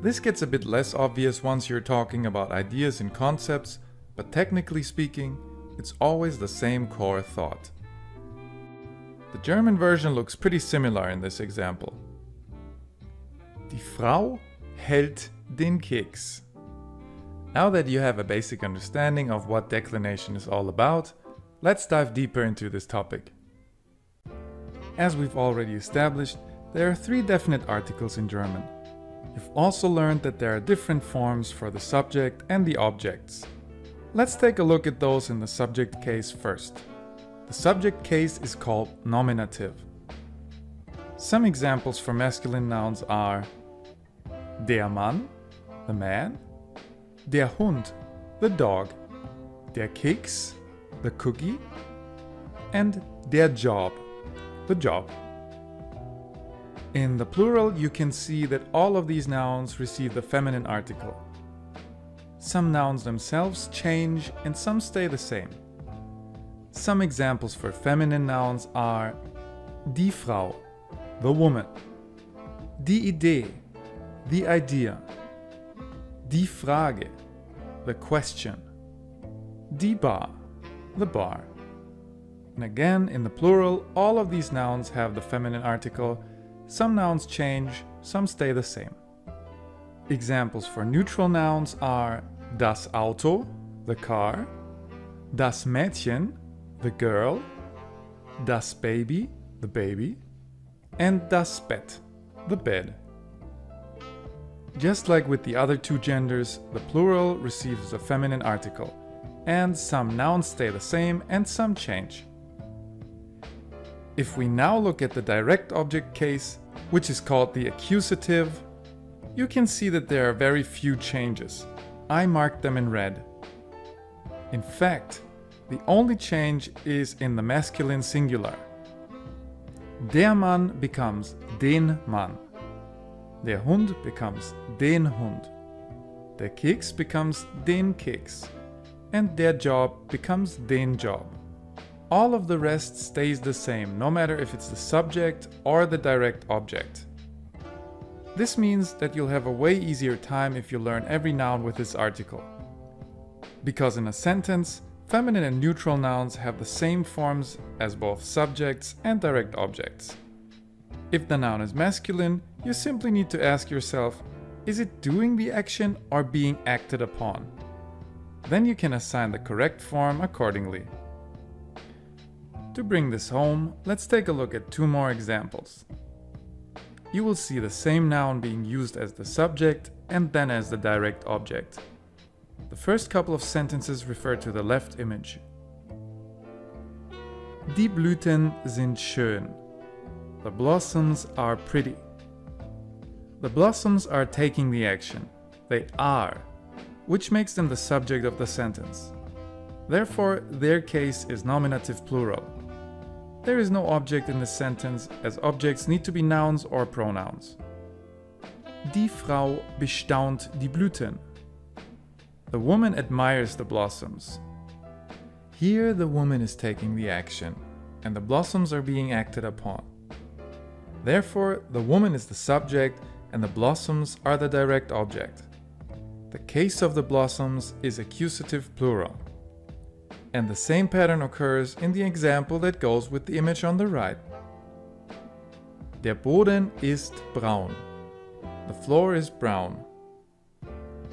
This gets a bit less obvious once you're talking about ideas and concepts, but technically speaking, it's always the same core thought. The German version looks pretty similar in this example. Die Frau hält den Keks. Now that you have a basic understanding of what declination is all about, let's dive deeper into this topic. As we've already established, there are 3 definite articles in German. You've also learned that there are different forms for the subject and the objects. Let's take a look at those in the subject case first. The subject case is called nominative. Some examples for masculine nouns are der Mann, the man, der Hund, the dog, der Keks, the cookie, and der Job, the job. In the plural, you can see that all of these nouns receive the feminine article. Some nouns themselves change and some stay the same. Some examples for feminine nouns are die Frau, the woman, die Idee, the idea, die Frage, the question, die Bar, the bar. And again, in the plural, all of these nouns have the feminine article. Some nouns change, some stay the same. Examples for neutral nouns are das Auto, the car, das Mädchen, the girl, das Baby, the baby, and das Bett, the bed. Just like with the other 2 genders, the plural receives a feminine article, and some nouns stay the same and some change. If we now look at the direct object case, which is called the accusative, you can see that there are very few changes. I marked them in red. In fact, the only change is in the masculine singular. Der Mann becomes den Mann. Der Hund becomes den Hund. Der Keks becomes den Keks. And der Job becomes den Job. All of the rest stays the same, no matter if it's the subject or the direct object. This means that you'll have a way easier time if you learn every noun with its article. Because in a sentence, feminine and neutral nouns have the same forms as both subjects and direct objects. If the noun is masculine, you simply need to ask yourself, is it doing the action or being acted upon? Then you can assign the correct form accordingly. To bring this home, let's take a look at two more examples. You will see the same noun being used as the subject and then as the direct object. The first couple of sentences refer to the left image. Die Blüten sind schön. The blossoms are pretty. The blossoms are taking the action. They are, which makes them the subject of the sentence. Therefore, their case is nominative plural. There is no object in this sentence, as objects need to be nouns or pronouns. Die Frau bestaunt die Blüten. The woman admires the blossoms. Here the woman is taking the action, and the blossoms are being acted upon. Therefore, the woman is the subject, and the blossoms are the direct object. The case of the blossoms is accusative plural. And the same pattern occurs in the example that goes with the image on the right. Der Boden ist braun. The floor is brown.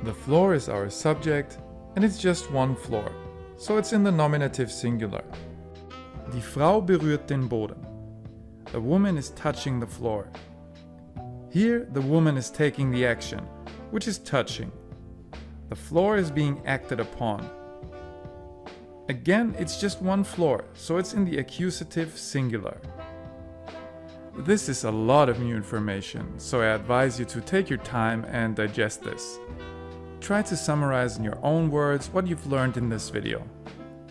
The floor is our subject, and it's just one floor, so it's in the nominative singular. Die Frau berührt den Boden. The woman is touching the floor. Here, the woman is taking the action, which is touching. The floor is being acted upon. Again, it's just one floor, so it's in the accusative singular. This is a lot of new information, so I advise you to take your time and digest this. Try to summarize in your own words what you've learned in this video.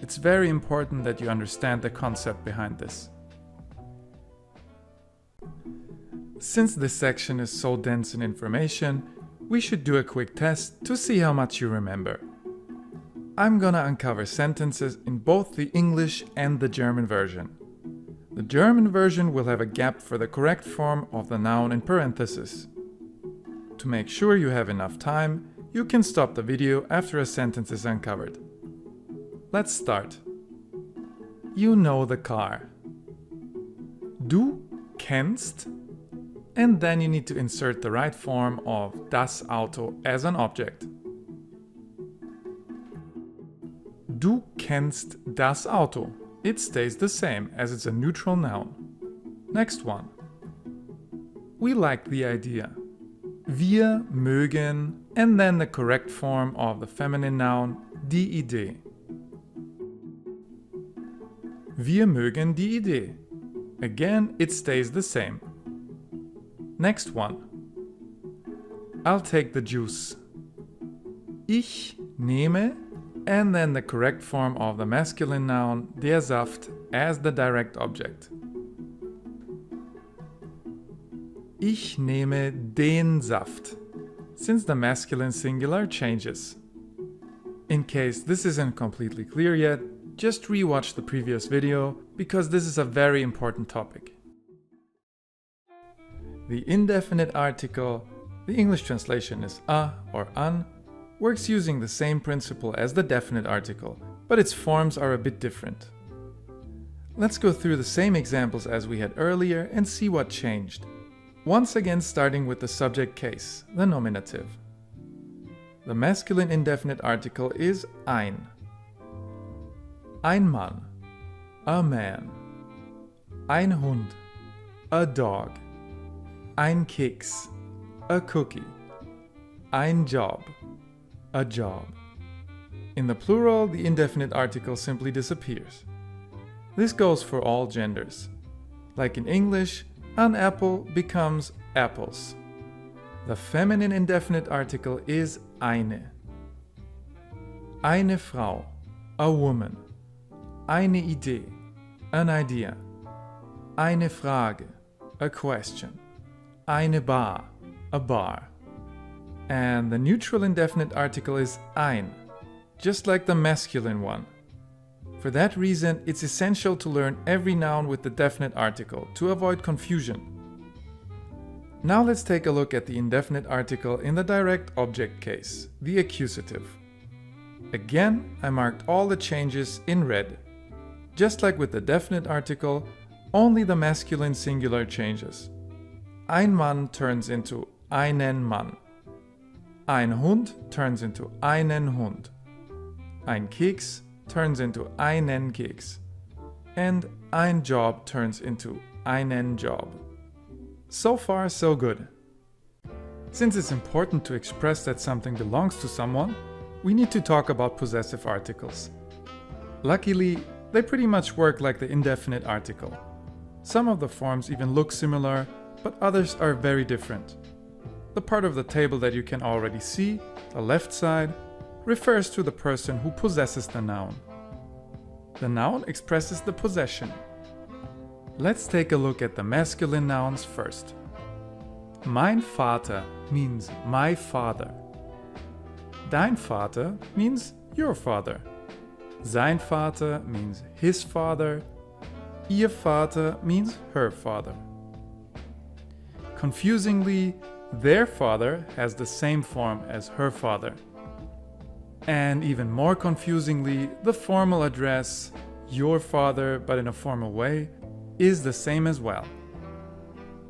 It's very important that you understand the concept behind this. Since this section is so dense in information, we should do a quick test to see how much you remember. I'm gonna uncover sentences in both the English and the German version. The German version will have a gap for the correct form of the noun in parentheses. To make sure you have enough time, you can stop the video after a sentence is uncovered. Let's start. You know the car. Du kennst, and then you need to insert the right form of das Auto as an object. Du kennst das Auto. It stays the same as it's a neutral noun. Next one. We like the idea. Wir mögen, and then the correct form of the feminine noun, die Idee. Wir mögen die Idee. Again, it stays the same. Next one. I'll take the juice. Ich nehme, and then the correct form of the masculine noun, der Saft, as the direct object. Ich nehme den Saft, since the masculine singular changes. In case this isn't completely clear yet, just rewatch the previous video, because this is a very important topic. The indefinite article, the English translation is a or an, works using the same principle as the definite article, but its forms are a bit different. Let's go through the same examples as we had earlier and see what changed. Once again, starting with the subject case, the nominative. The masculine indefinite article is ein. Ein Mann, a man. Ein Hund, a dog. Ein Keks, a cookie. Ein Job, a job. In the plural, the indefinite article simply disappears. This goes for all genders. Like in English, an apple becomes apples. The feminine indefinite article is eine. Eine Frau, a woman. Eine Idee, an idea. Eine Frage, a question. Eine Bar, a bar. And the neutral indefinite article is ein, just like the masculine one. For that reason, it's essential to learn every noun with the definite article to avoid confusion. Now let's take a look at the indefinite article in the direct object case, the accusative. Again, I marked all the changes in red. Just like with the definite article, only the masculine singular changes. Ein Mann turns into einen Mann. Ein Hund turns into einen Hund. Ein Keks turns into einen Keks. and ein Job turns into einen Job. So far, so good. Since it's important to express that something belongs to someone, we need to talk about possessive articles. Luckily, they pretty much work like the indefinite article. Some of the forms even look similar, but others are very different. The part of the table that you can already see, the left side, refers to the person who possesses the noun. The noun expresses the possession. Let's take a look at the masculine nouns first. Mein Vater means my father. Dein Vater means your father. Sein Vater means his father. Ihr Vater means her father. Confusingly, their father has the same form as her father. And even more confusingly, the formal address, your father but in a formal way, is the same as well.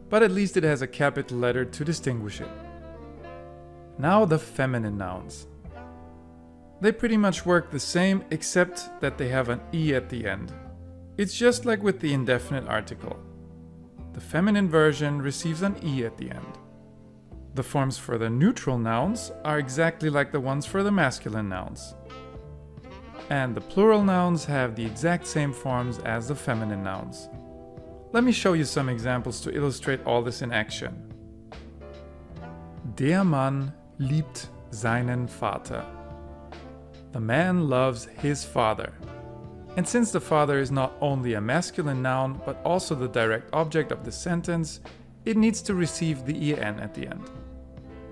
But at least it has a capital letter to distinguish it. Now the feminine nouns. They pretty much work the same except that they have an E at the end. It's just like with the indefinite article. The feminine version receives an E at the end. The forms for the neutral nouns are exactly like the ones for the masculine nouns. And the plural nouns have the exact same forms as the feminine nouns. Let me show you some examples to illustrate all this in action. Der Mann liebt seinen Vater. The man loves his father. And since the father is not only a masculine noun but also the direct object of the sentence, it needs to receive the en at the end.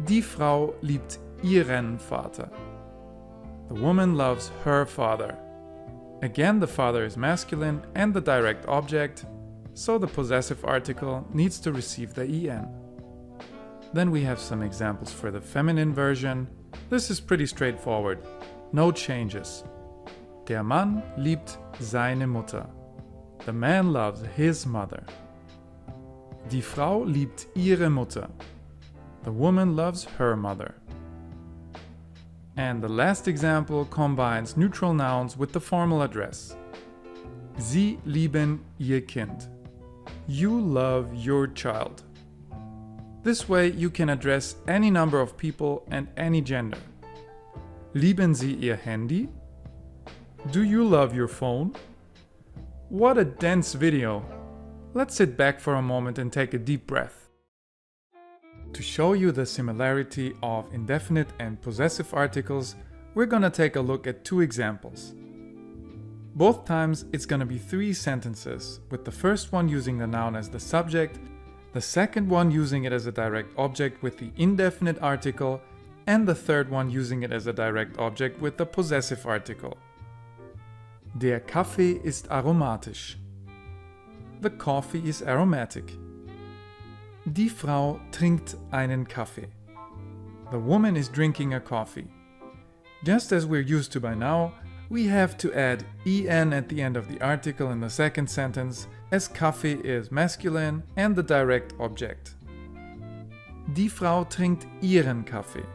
Die Frau liebt ihren Vater. The woman loves her father. Again, the father is masculine and the direct object, so the possessive article needs to receive the en. Then we have some examples for the feminine version. This is pretty straightforward. No changes. Der Mann liebt seine Mutter. The man loves his mother. Die Frau liebt ihre Mutter. The woman loves her mother. And the last example combines neutral nouns with the formal address. Sie lieben ihr Kind. You love your child. This way you can address any number of people and any gender. Lieben Sie Ihr Handy? Do you love your phone? What a dense video! Let's sit back for a moment and take a deep breath. To show you the similarity of indefinite and possessive articles, we're gonna take a look at two examples. Both times it's gonna be 3 sentences, with the first one using the noun as the subject, the second one using it as a direct object with the indefinite article, and the third one using it as a direct object with the possessive article. Der Kaffee ist aromatisch. The coffee is aromatic. Die Frau trinkt einen Kaffee. The woman is drinking a coffee. Just as we're used to by now, we have to add en at the end of the article in the second sentence, as Kaffee is masculine and the direct object. Die Frau trinkt ihren Kaffee.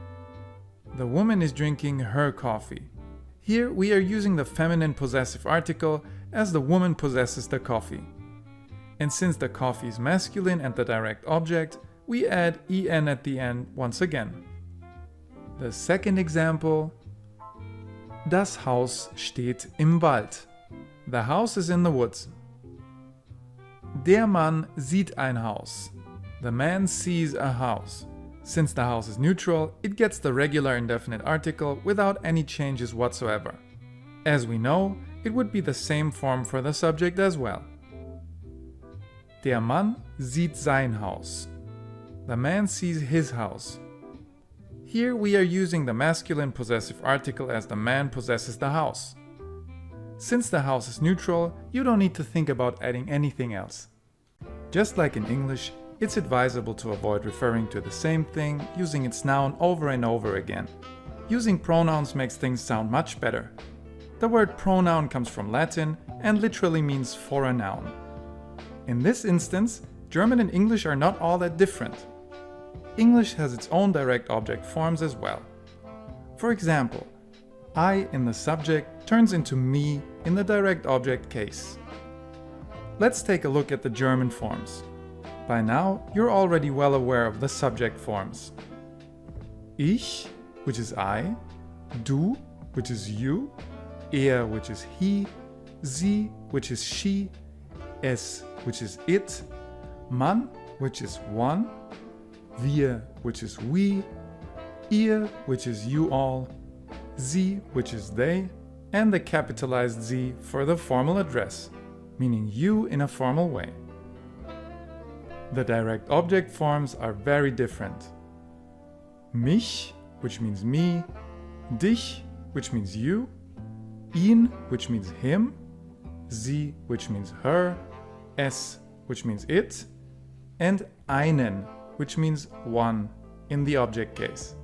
The woman is drinking her coffee. Here we are using the feminine possessive article as the woman possesses the coffee. And since the coffee is masculine and the direct object, we add en at the end once again. The second example, Das Haus steht im Wald. The house is in the woods. Der Mann sieht ein Haus. The man sees a house. Since the house is neutral, it gets the regular indefinite article without any changes whatsoever. As we know, it would be the same form for the subject as well. Der Mann sieht sein Haus. The man sees his house. Here we are using the masculine possessive article as the man possesses the house. Since the house is neutral, you don't need to think about adding anything else. Just like in English, it's advisable to avoid referring to the same thing using its noun over and over again. Using pronouns makes things sound much better. The word pronoun comes from Latin and literally means for a noun. In this instance, German and English are not all that different. English has its own direct object forms as well. For example, I in the subject turns into me in the direct object case. Let's take a look at the German forms. By now, you're already well aware of the subject forms. Ich, which is I, du, which is you, er, which is he, sie, which is she, es, which is it, man, which is one, wir, which is we, ihr, which is you all, sie, which is they, and the capitalized sie for the formal address, meaning you in a formal way. The direct object forms are very different. Mich, which means me, dich, which means you, ihn, which means him, sie, which means her, es, which means it, and einen, which means one in the object case.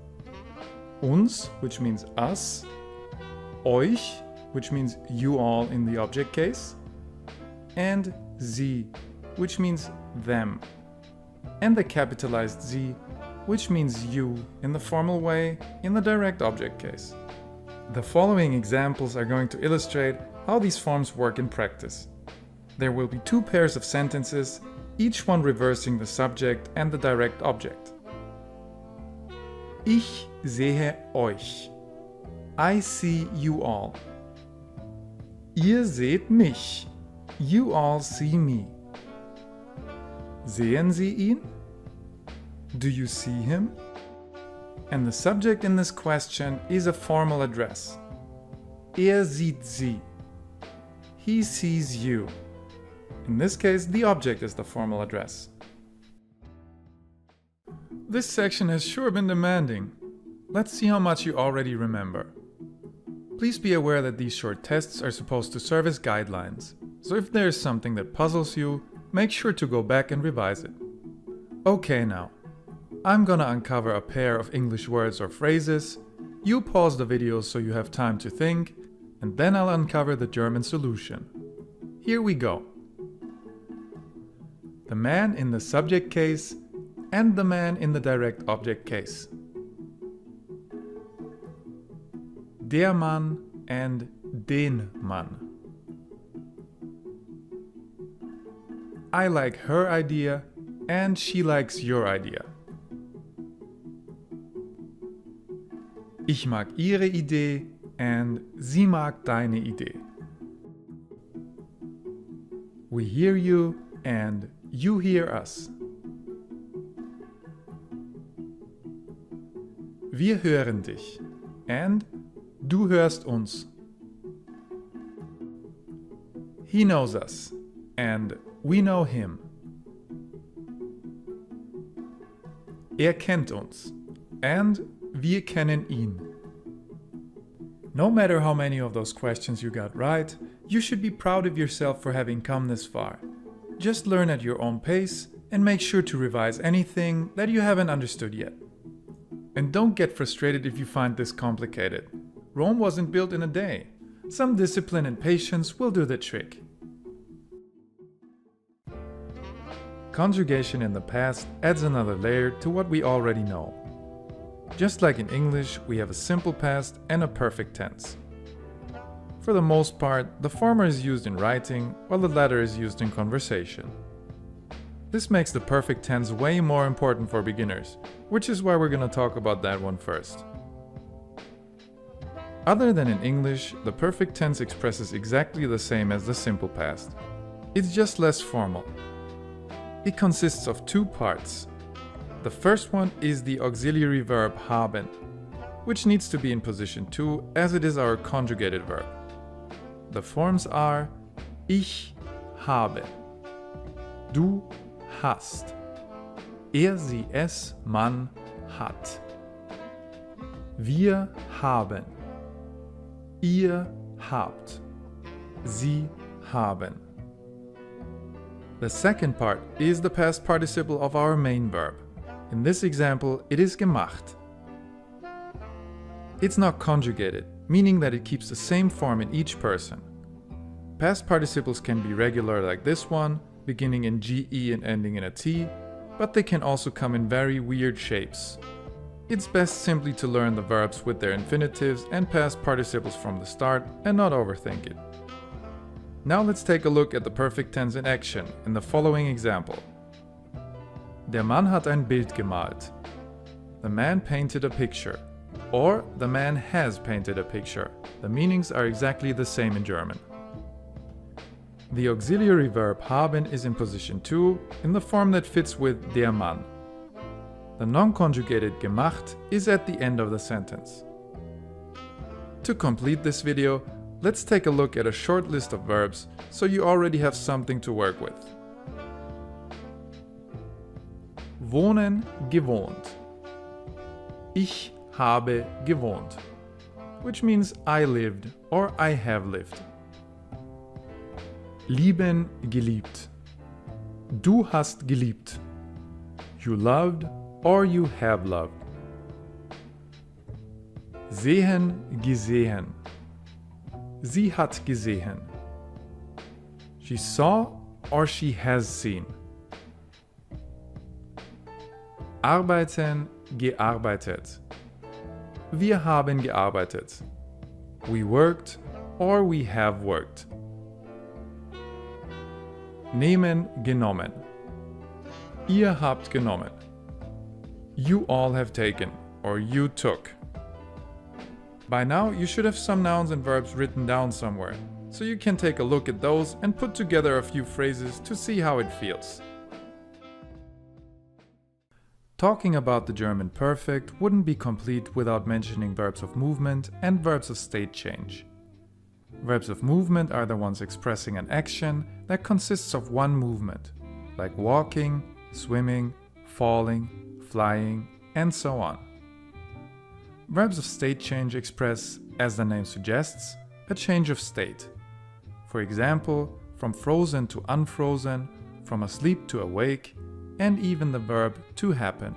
Uns, which means us, euch, which means you all in the object case, and sie, which means them, and the capitalized sie, which means you in the formal way in the direct object case. The following examples are going to illustrate how these forms work in practice. There will be two pairs of sentences, each one reversing the subject and the direct object. Ich sehe euch. I see you all. Ihr seht mich. You all see me. Sehen Sie ihn? Do you see him? And the subject in this question is a formal address. Er sieht Sie. He sees you. In this case, the object is the formal address. This section has sure been demanding. Let's see how much you already remember. Please be aware that these short tests are supposed to serve as guidelines, so if there is something that puzzles you, make sure to go back and revise it. Okay now, I'm gonna uncover a pair of English words or phrases, you pause the video so you have time to think, and then I'll uncover the German solution. Here we go. The man in the subject case and the man in the direct object case. Der Mann and den Mann. I like her idea and she likes your idea. Ich mag ihre Idee and sie mag deine Idee. We hear you and you hear us. Wir hören dich and du hörst uns. He knows us and we know him. Er kennt uns and wir kennen ihn. No matter how many of those questions you got right, you should be proud of yourself for having come this far. Just learn at your own pace and make sure to revise anything that you haven't understood yet. And don't get frustrated if you find this complicated. Rome wasn't built in a day. Some discipline and patience will do the trick. Conjugation in the past adds another layer to what we already know. Just like in English, we have a simple past and a perfect tense. For the most part, the former is used in writing, while the latter is used in conversation. This makes the perfect tense way more important for beginners, which is why we're going to talk about that one first. Other than in English, the perfect tense expresses exactly the same as the simple past. It's just less formal. It consists of two parts. The first one is the auxiliary verb haben, which needs to be in position 2 as it is our conjugated verb. The forms are ich habe, du hast, sie es man hat, wir haben, ihr habt, sie haben. The second part is the past participle of our main verb. In this example, it is gemacht. It's not conjugated, meaning that it keeps the same form in each person. Past participles can be regular like this one, beginning in GE and ending in a T, but they can also come in very weird shapes. It's best simply to learn the verbs with their infinitives and past participles from the start and not overthink it. Now let's take a look at the perfect tense in action in the following example. Der Mann hat ein Bild gemalt. The man painted a picture. Or the man has painted a picture. The meanings are exactly the same in German. The auxiliary verb haben is in position 2 in the form that fits with der Mann. The non-conjugated gemacht is at the end of the sentence. To complete this video, let's take a look at a short list of verbs so you already have something to work with. Wohnen, gewohnt. Ich habe gewohnt, which means I lived or I have lived. Lieben, geliebt. Du hast geliebt. You loved or you have loved. Sehen, gesehen. Sie hat gesehen. She saw or she has seen. Arbeiten, gearbeitet. Wir haben gearbeitet. We worked or we have worked. Nehmen, genommen. Ihr habt genommen. You all have taken or you took. By now, you should have some nouns and verbs written down somewhere, so you can take a look at those and put together a few phrases to see how it feels. Talking about the German perfect wouldn't be complete without mentioning verbs of movement and verbs of state change. Verbs of movement are the ones expressing an action that consists of one movement, like walking, swimming, falling, flying, and so on. Verbs of state change express, as the name suggests, a change of state. For example, from frozen to unfrozen, from asleep to awake, and even the verb to happen.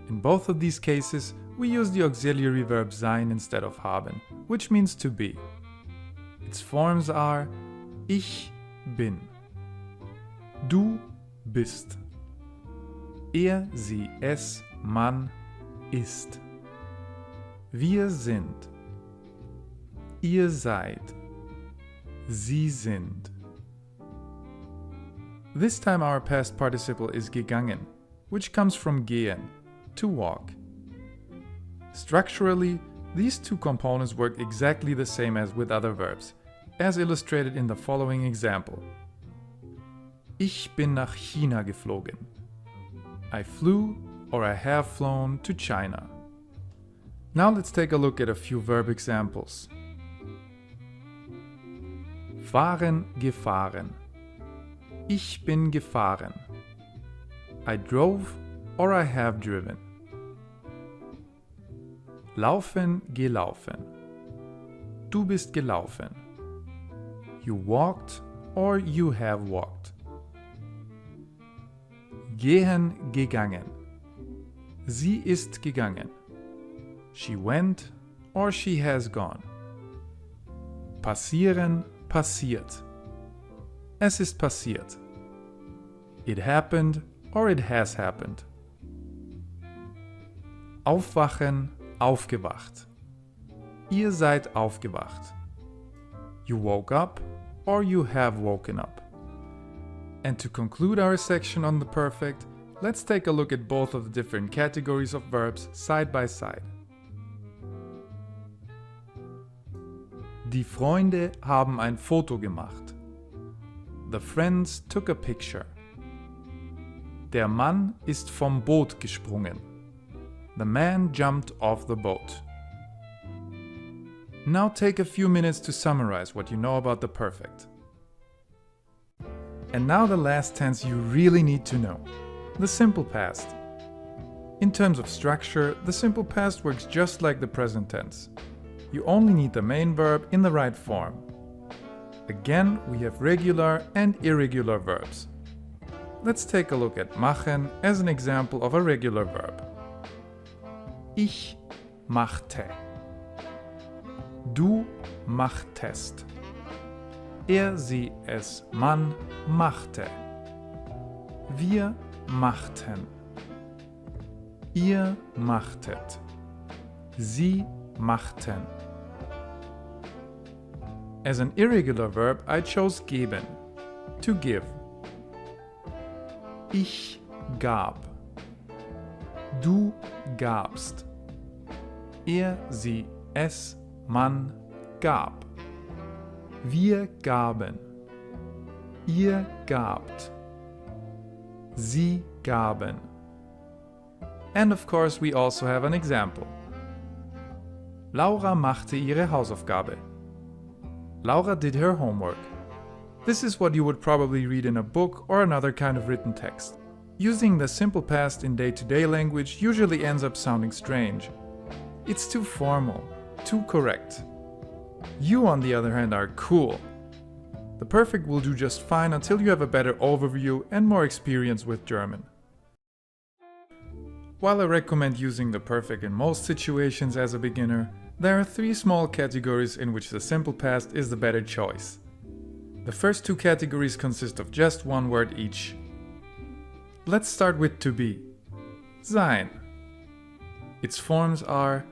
In both of these cases, we use the auxiliary verb sein instead of haben, which means to be. Its forms are ich bin, du bist, sie, es, man ist, wir sind, ihr seid, sie sind. This time our past participle is gegangen, which comes from gehen, to walk. Structurally, these two components work exactly the same as with other verbs, as illustrated in the following example. Ich bin nach China geflogen. I flew or I have flown to China. Now let's take a look at a few verb examples. Fahren, gefahren. Ich bin gefahren. I drove or I have driven. Laufen, gelaufen. Du bist gelaufen. You walked or you have walked. Gehen, gegangen. Sie ist gegangen. She went or she has gone. Passieren, passiert. Es ist passiert. It happened or it has happened. Aufwachen, aufgewacht. Ihr seid aufgewacht. You woke up or you have woken up. And to conclude our section on the perfect, let's take a look at both of the different categories of verbs side by side. Die Freunde haben ein Foto gemacht. The friends took a picture. Der Mann ist vom Boot gesprungen. The man jumped off the boat. Now take a few minutes to summarize what you know about the perfect. And now the last tense you really need to know, the simple past. In terms of structure, the simple past works just like the present tense. You only need the main verb in the right form. Again, we have regular and irregular verbs. Let's take a look at machen as an example of a regular verb. Ich machte. Du machtest. Sie, es, man machte. Wir machten. Ihr machtet. Sie machten. As an irregular verb, I chose geben, to give. Ich gab. Du gabst. Er, sie, es, man gab. Wir gaben. Ihr gabt. Sie gaben. And of course we also have an example. Laura machte ihre Hausaufgabe. Laura did her homework. This is what you would probably read in a book or another kind of written text. Using the simple past in day-to-day language usually ends up sounding strange. It's too formal, too correct. You, on the other hand, are cool. The perfect will do just fine until you have a better overview and more experience with German. While I recommend using the perfect in most situations as a beginner, there are 3 small categories in which the simple past is the better choice. The first 2 categories consist of just one word each. Let's start with to be. Sein. Its forms are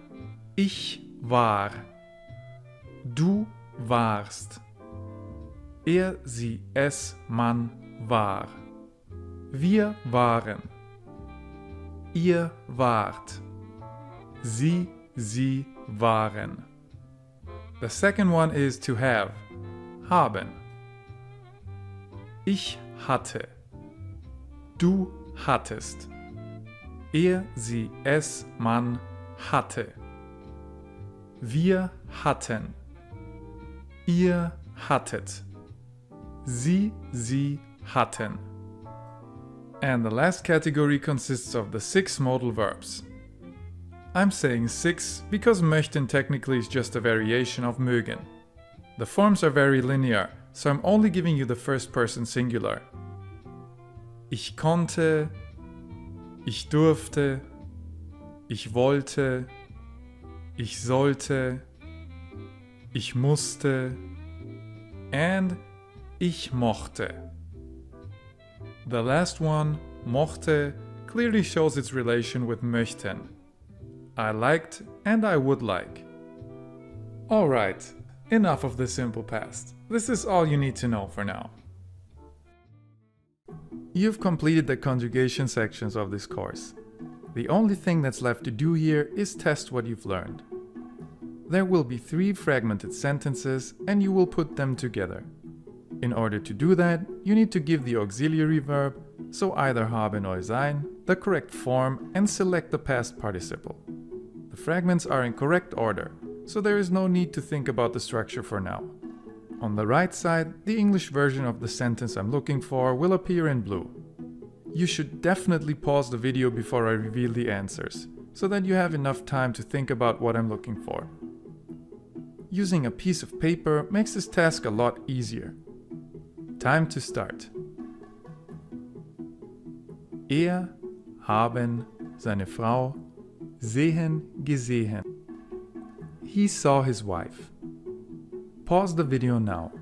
ich war, du warst, er, sie, es, man war, wir waren, ihr wart, sie, waren. The second one is to have, haben. Ich hatte, du hattest, er, sie, es, man hatte, wir hatten, ihr hattet, sie hatten. And the last category consists of the 6 modal verbs. I'm saying 6 because möchten technically is just a variation of mögen. The forms are very linear, so I'm only giving you the first person singular. Ich konnte, ich durfte, ich wollte, ich sollte, ich musste, and ich mochte. The last one, mochte, clearly shows its relation with möchten. I liked and I would like. Alright, enough of the simple past. This is all you need to know for now. You've completed the conjugation sections of this course. The only thing that's left to do here is test what you've learned. There will be 3 fragmented sentences and you will put them together. In order to do that, you need to give the auxiliary verb, so either haben or sein, the correct form and select the past participle. The fragments are in correct order, so there is no need to think about the structure for now. On the right side, the English version of the sentence I'm looking for will appear in blue. You should definitely pause the video before I reveal the answers, so that you have enough time to think about what I'm looking for. Using a piece of paper makes this task a lot easier. Time to start. Er, haben, seine Frau, sehen, gesehen. He saw his wife. Pause the video now.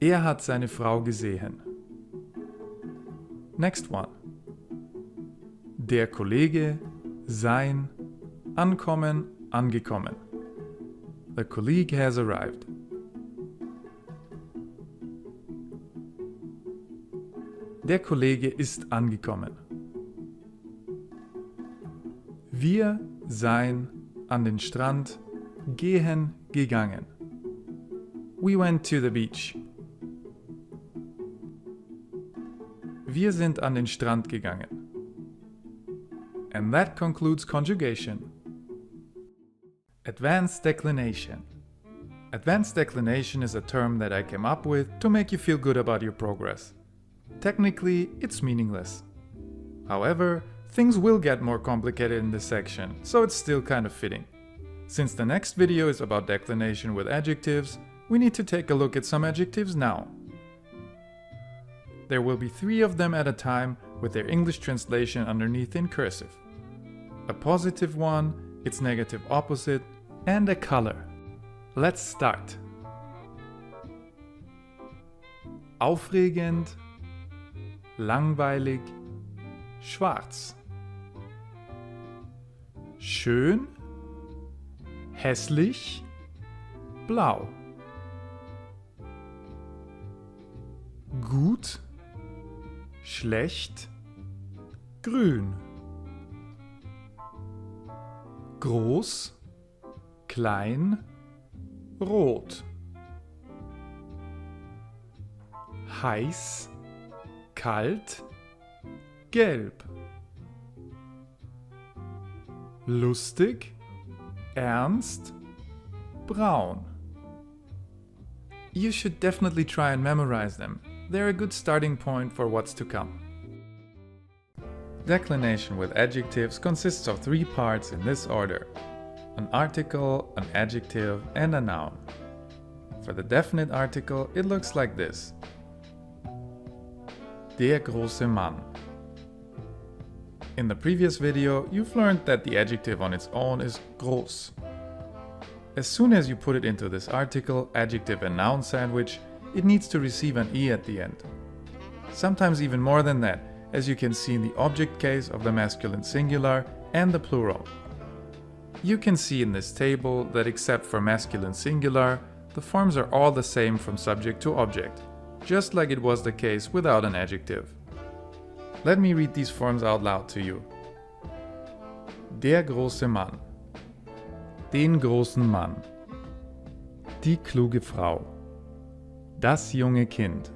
Er hat seine Frau gesehen. Next one. Der Kollege, sein, ankommen, angekommen. The colleague has arrived. Der Kollege ist angekommen. Wir, sein, an den Strand, gehen, gegangen. We went to the beach. Wir sind an den Strand gegangen. And that concludes conjugation. Advanced declination. Advanced declination is a term that I came up with to make you feel good about your progress. Technically, it's meaningless. However, things will get more complicated in this section, so it's still kind of fitting. Since the next video is about declination with adjectives, we need to take a look at some adjectives now. There will be 3 of them at a time with their English translation underneath in cursive. A positive one, its negative opposite, and a color. Let's start. Aufregend, langweilig, schwarz. Schön, hässlich, blau. Gut, schlecht, grün. Groß, klein, rot. Heiß, kalt, gelb. Lustig, ernst, braun. You should definitely try and memorize them. They're a good starting point for what's to come. Declination with adjectives consists of 3 parts in this order: an article, an adjective, and a noun. For the definite article, it looks like this. Der große Mann. In the previous video, you've learned that the adjective on its own is groß. As soon as you put it into this article, adjective, and noun sandwich, it needs to receive an E at the end. Sometimes even more than that, as you can see in the object case of the masculine singular and the plural. You can see in this table that except for masculine singular, the forms are all the same from subject to object, just like it was the case without an adjective. Let me read these forms out loud to you. Der große Mann. Den großen Mann. Die kluge Frau. Das junge Kind.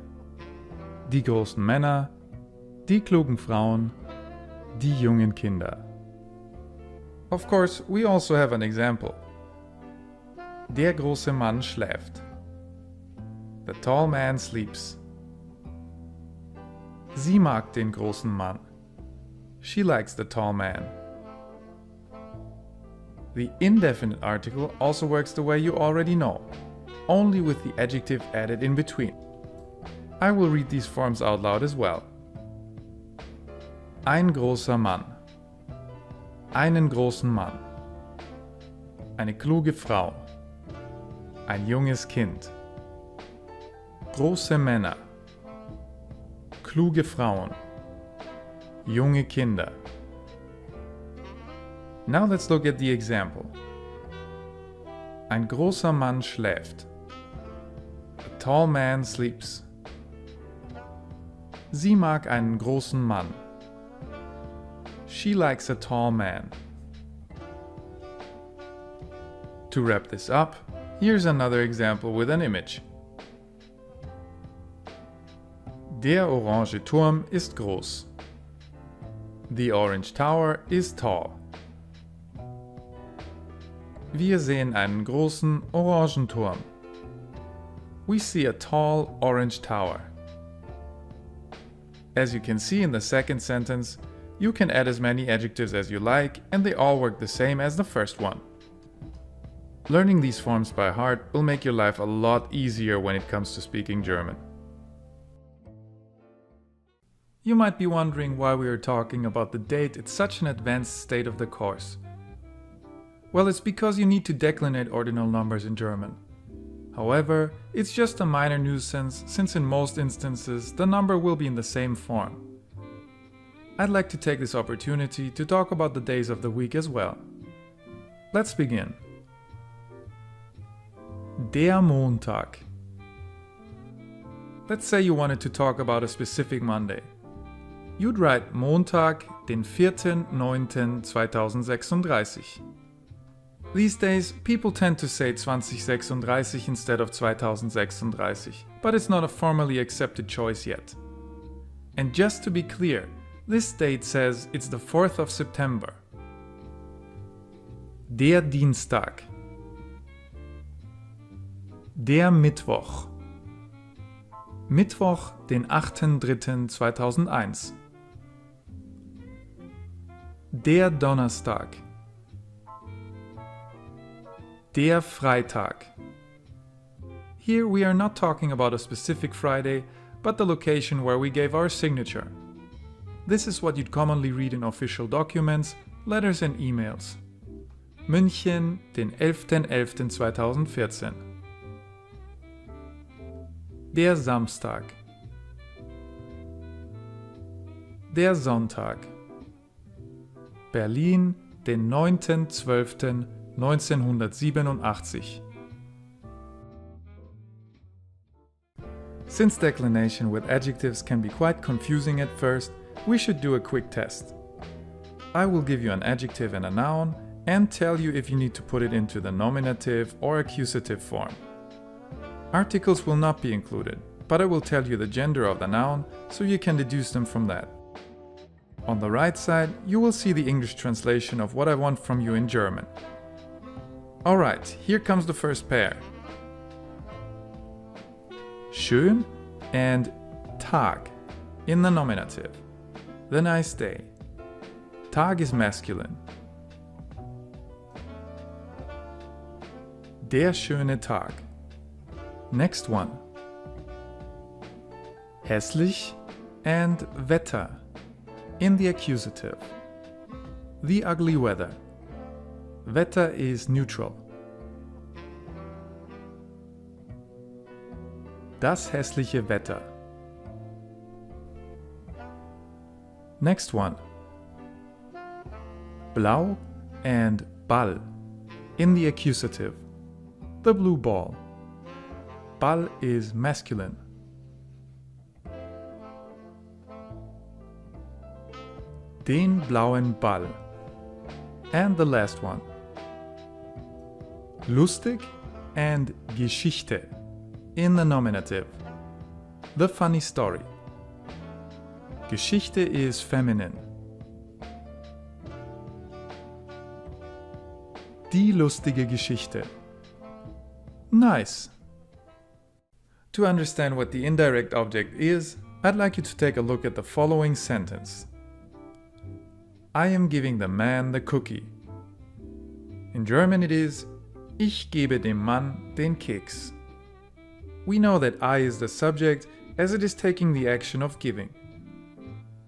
Die großen Männer. Die klugen Frauen. Die jungen Kinder. Of course, we also have an example. Der große Mann schläft. The tall man sleeps. Sie mag den großen Mann. She likes the tall man. The indefinite article also works the way you already know, only with the adjective added in between. I will read these forms out loud as well. Ein großer Mann. Einen großen Mann. Eine kluge Frau. Ein junges Kind. Große Männer. Kluge Frauen. Junge Kinder. Now let's look at the example. Ein großer Mann schläft. A tall man sleeps. Sie mag einen großen Mann. She likes a tall man. To wrap this up, here's another example with an image. Der orange Turm ist groß. The orange tower is tall. Wir sehen einen großen orangen Turm. We see a tall orange tower. As you can see in the second sentence, you can add as many adjectives as you like, and they all work the same as the first one. Learning these forms by heart will make your life a lot easier when it comes to speaking German. You might be wondering why we are talking about the date at such an advanced state of the course. Well, it's because you need to declinate ordinal numbers in German. However, it's just a minor nuisance since in most instances the number will be in the same form. I'd like to take this opportunity to talk about the days of the week as well. Let's begin. Der Montag. Let's say you wanted to talk about a specific Monday. You'd write Montag, den 4.9.2036. These days, people tend to say 2036 instead of 2036, but it's not a formally accepted choice yet. And just to be clear, this date says it's the 4th of September. Der Dienstag. Der Mittwoch. Mittwoch, den 8.3.2001. Der Donnerstag. Der Freitag. Here we are not talking about a specific Friday, but the location where we gave our signature. This is what you'd commonly read in official documents, letters and emails. München, den 11.11.2014. Der Samstag. Der Sonntag. Berlin, den 9.12.1999. 1987. Since declination with adjectives can be quite confusing at first, we should do a quick test. I will give you an adjective and a noun and tell you if you need to put it into the nominative or accusative form. Articles will not be included, but I will tell you the gender of the noun so you can deduce them from that. On the right side, you will see the English translation of what I want from you in German. Alright, here comes the first pair. Schön and Tag in the nominative. The nice day. Tag is masculine. Der schöne Tag. Next one. Hässlich and Wetter in the accusative. The ugly weather. Wetter is neutral. Das hässliche Wetter. Next one. Blau and Ball in the accusative. The blue ball. Ball is masculine. Den blauen Ball. And the last one. Lustig and Geschichte in the nominative. The funny story. Geschichte is feminine. Die lustige Geschichte. Nice. To understand what the indirect object is, I'd like you to take a look at the following sentence. I am giving the man the cookie. In German it is Ich gebe dem Mann den Keks. We know that I is the subject as it is taking the action of giving.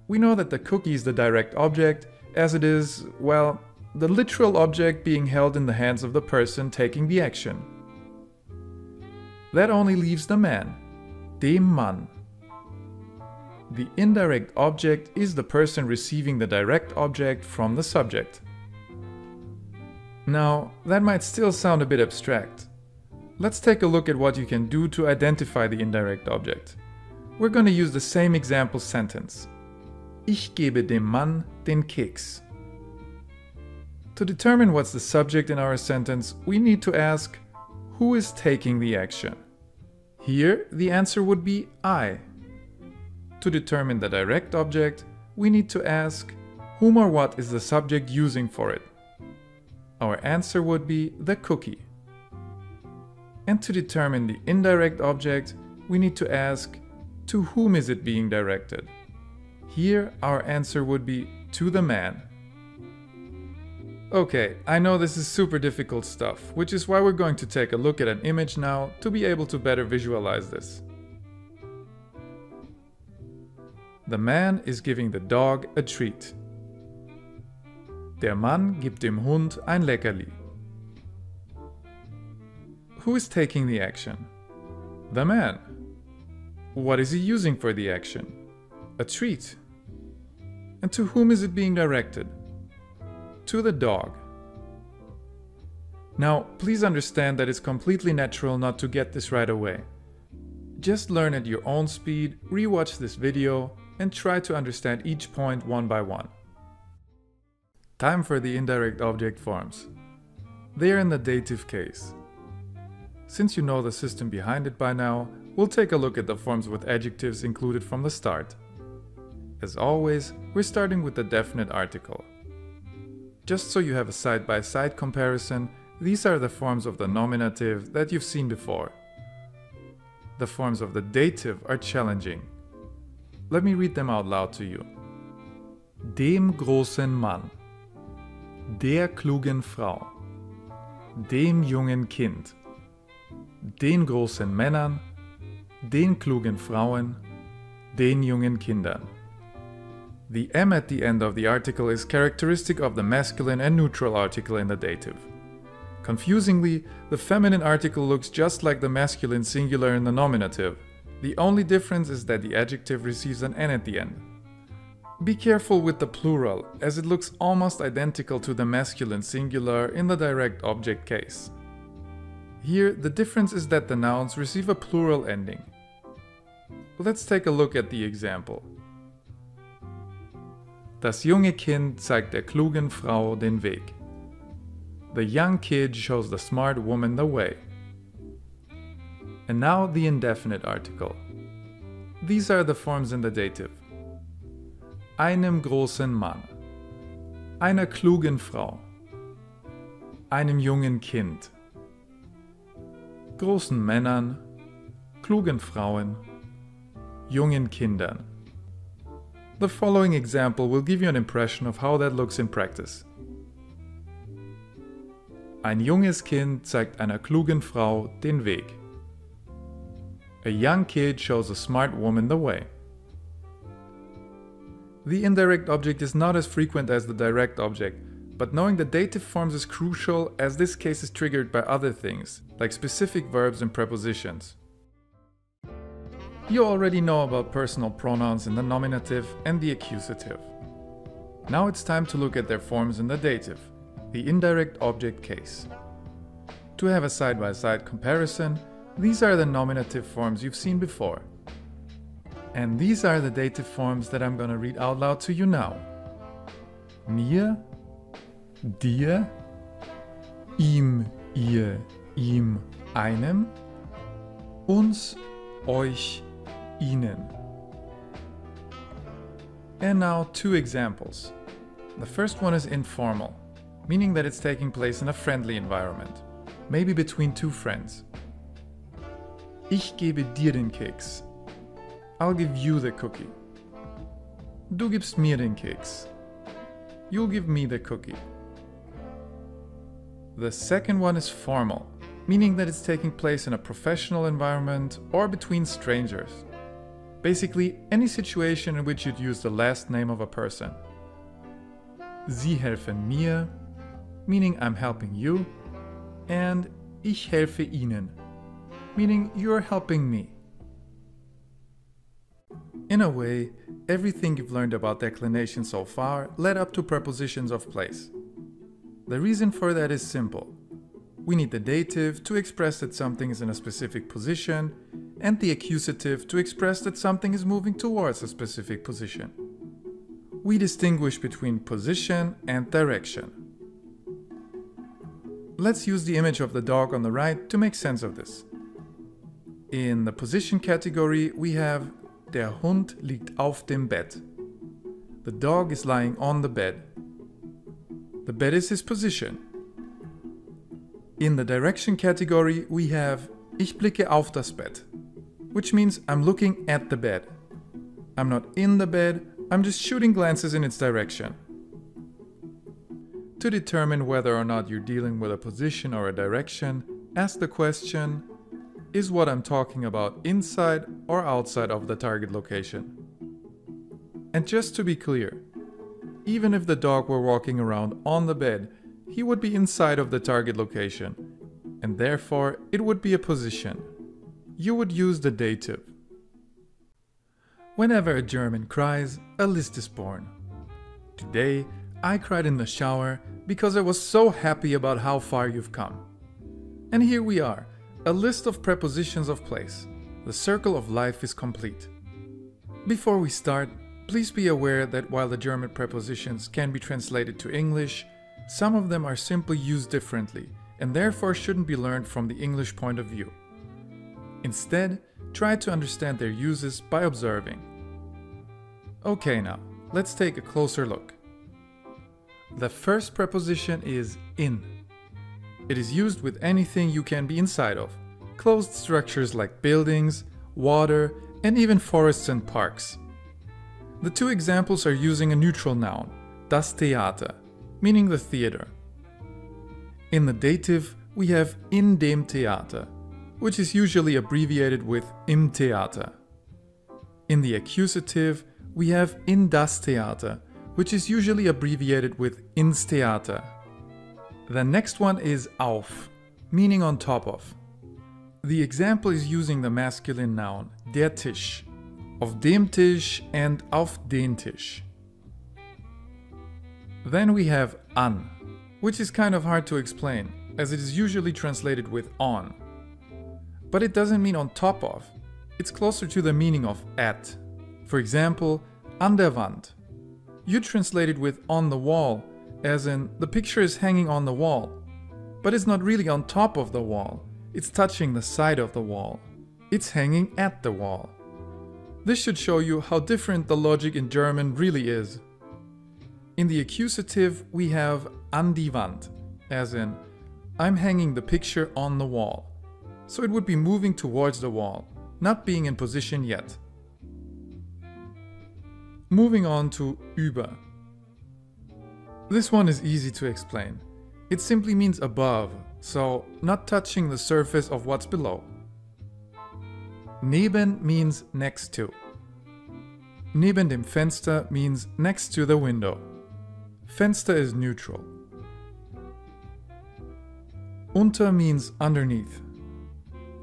We know that the cookie is the direct object as it is, well, the literal object being held in the hands of the person taking the action. That only leaves the man, dem Mann. The indirect object is the person receiving the direct object from the subject. Now, that might still sound a bit abstract. Let's take a look at what you can do to identify the indirect object. We're going to use the same example sentence. Ich gebe dem Mann den Keks. To determine what's the subject in our sentence, we need to ask, who is taking the action? Here, the answer would be I. To determine the direct object, we need to ask, whom or what is the subject using for it? Our answer would be the cookie. And to determine the indirect object, we need to ask, to whom is it being directed? Here, our answer would be to the man. Okay, I know this is super difficult stuff, which is why we're going to take a look at an image now to be able to better visualize this. The man is giving the dog a treat. Der Mann gibt dem Hund ein Leckerli. Who is taking the action? The man. What is he using for the action? A treat. And to whom is it being directed? To the dog. Now, please understand that it's completely natural not to get this right away. Just learn at your own speed, rewatch this video, and try to understand each point one by one. Time for the indirect object forms. They are in the dative case. Since you know the system behind it by now, we'll take a look at the forms with adjectives included from the start. As always, we're starting with the definite article. Just so you have a side-by-side comparison, these are the forms of the nominative that you've seen before. The forms of the dative are challenging. Let me read them out loud to you. Dem großen Mann, der klugen Frau, dem jungen Kind, den großen Männern, den klugen Frauen, den jungen Kindern. The M at the end of the article is characteristic of the masculine and neutral article in the dative. Confusingly, the feminine article looks just like the masculine singular in the nominative. The only difference is that the adjective receives an N at the end. Be careful with the plural, as it looks almost identical to the masculine singular in the direct object case. Here, the difference is that the nouns receive a plural ending. Let's take a look at the example. Das junge Kind zeigt der klugen Frau den Weg. The young kid shows the smart woman the way. And now the indefinite article. These are the forms in the dative. Einem großen Mann. Einer klugen Frau. Einem jungen Kind. Großen Männern. Klugen Frauen. Jungen Kindern. The following example will give you an impression of how that looks in practice. Ein junges Kind zeigt einer klugen Frau den Weg. A young kid shows a smart woman the way. The indirect object is not as frequent as the direct object, but knowing the dative forms is crucial as this case is triggered by other things, like specific verbs and prepositions. You already know about personal pronouns in the nominative and the accusative. Now it's time to look at their forms in the dative, the indirect object case. To have a side-by-side comparison, these are the nominative forms you've seen before. And these are the dative forms that I'm gonna read out loud to you now. Mir, dir, ihm, ihr, ihm, einem, uns, euch, ihnen. And now two examples. The first one is informal, meaning that it's taking place in a friendly environment, maybe between two friends. Ich gebe dir den Keks. I'll give you the cookie. Du gibst mir den Keks. You'll give me the cookie. The second one is formal, meaning that it's taking place in a professional environment or between strangers. Basically, any situation in which you'd use the last name of a person. Sie helfen mir, meaning I'm helping you, and ich helfe Ihnen, meaning you're helping me. In a way, everything you've learned about declination so far led up to prepositions of place. The reason for that is simple. We need the dative to express that something is in a specific position, and the accusative to express that something is moving towards a specific position. We distinguish between position and direction. Let's use the image of the dog on the right to make sense of this. In the position category, we have Der Hund liegt auf dem Bett. The dog is lying on the bed. The bed is his position. In the direction category, we have Ich blicke auf das Bett, which means I'm looking at the bed. I'm not in the bed, I'm just shooting glances in its direction. To determine whether or not you're dealing with a position or a direction, ask the question, is what I'm talking about inside or outside of the target location? And just to be clear, even if the dog were walking around on the bed, he would be inside of the target location, and therefore it would be a position. You would use the dative. Whenever a German cries, a list is born. Today, I cried in the shower because I was so happy about how far you've come. And here we are, a list of prepositions of place. The circle of life is complete. Before we start, please be aware that while the German prepositions can be translated to English, some of them are simply used differently and therefore shouldn't be learned from the English point of view. Instead, try to understand their uses by observing. Okay, now, let's take a closer look. The first preposition is in. It is used with anything you can be inside of, closed structures like buildings, water, and even forests and parks. The two examples are using a neutral noun, das Theater, meaning the theater. In the dative, we have in dem Theater, which is usually abbreviated with im Theater. In the accusative, we have in das Theater, which is usually abbreviated with ins Theater. The next one is auf, meaning on top of. The example is using the masculine noun, der Tisch, auf dem Tisch and auf den Tisch. Then we have an, which is kind of hard to explain, as it is usually translated with on. But it doesn't mean on top of. It's closer to the meaning of at. For example, an der Wand. You translate it with on the wall, as in the picture is hanging on the wall. But it's not really on top of the wall. It's touching the side of the wall. It's hanging at the wall. This should show you how different the logic in German really is. In the accusative, we have an die Wand, as in, I'm hanging the picture on the wall. So it would be moving towards the wall, not being in position yet. Moving on to über. This one is easy to explain. It simply means above, so not touching the surface of what's below. Neben means next to. Neben dem Fenster means next to the window. Fenster is neutral. Unter means underneath.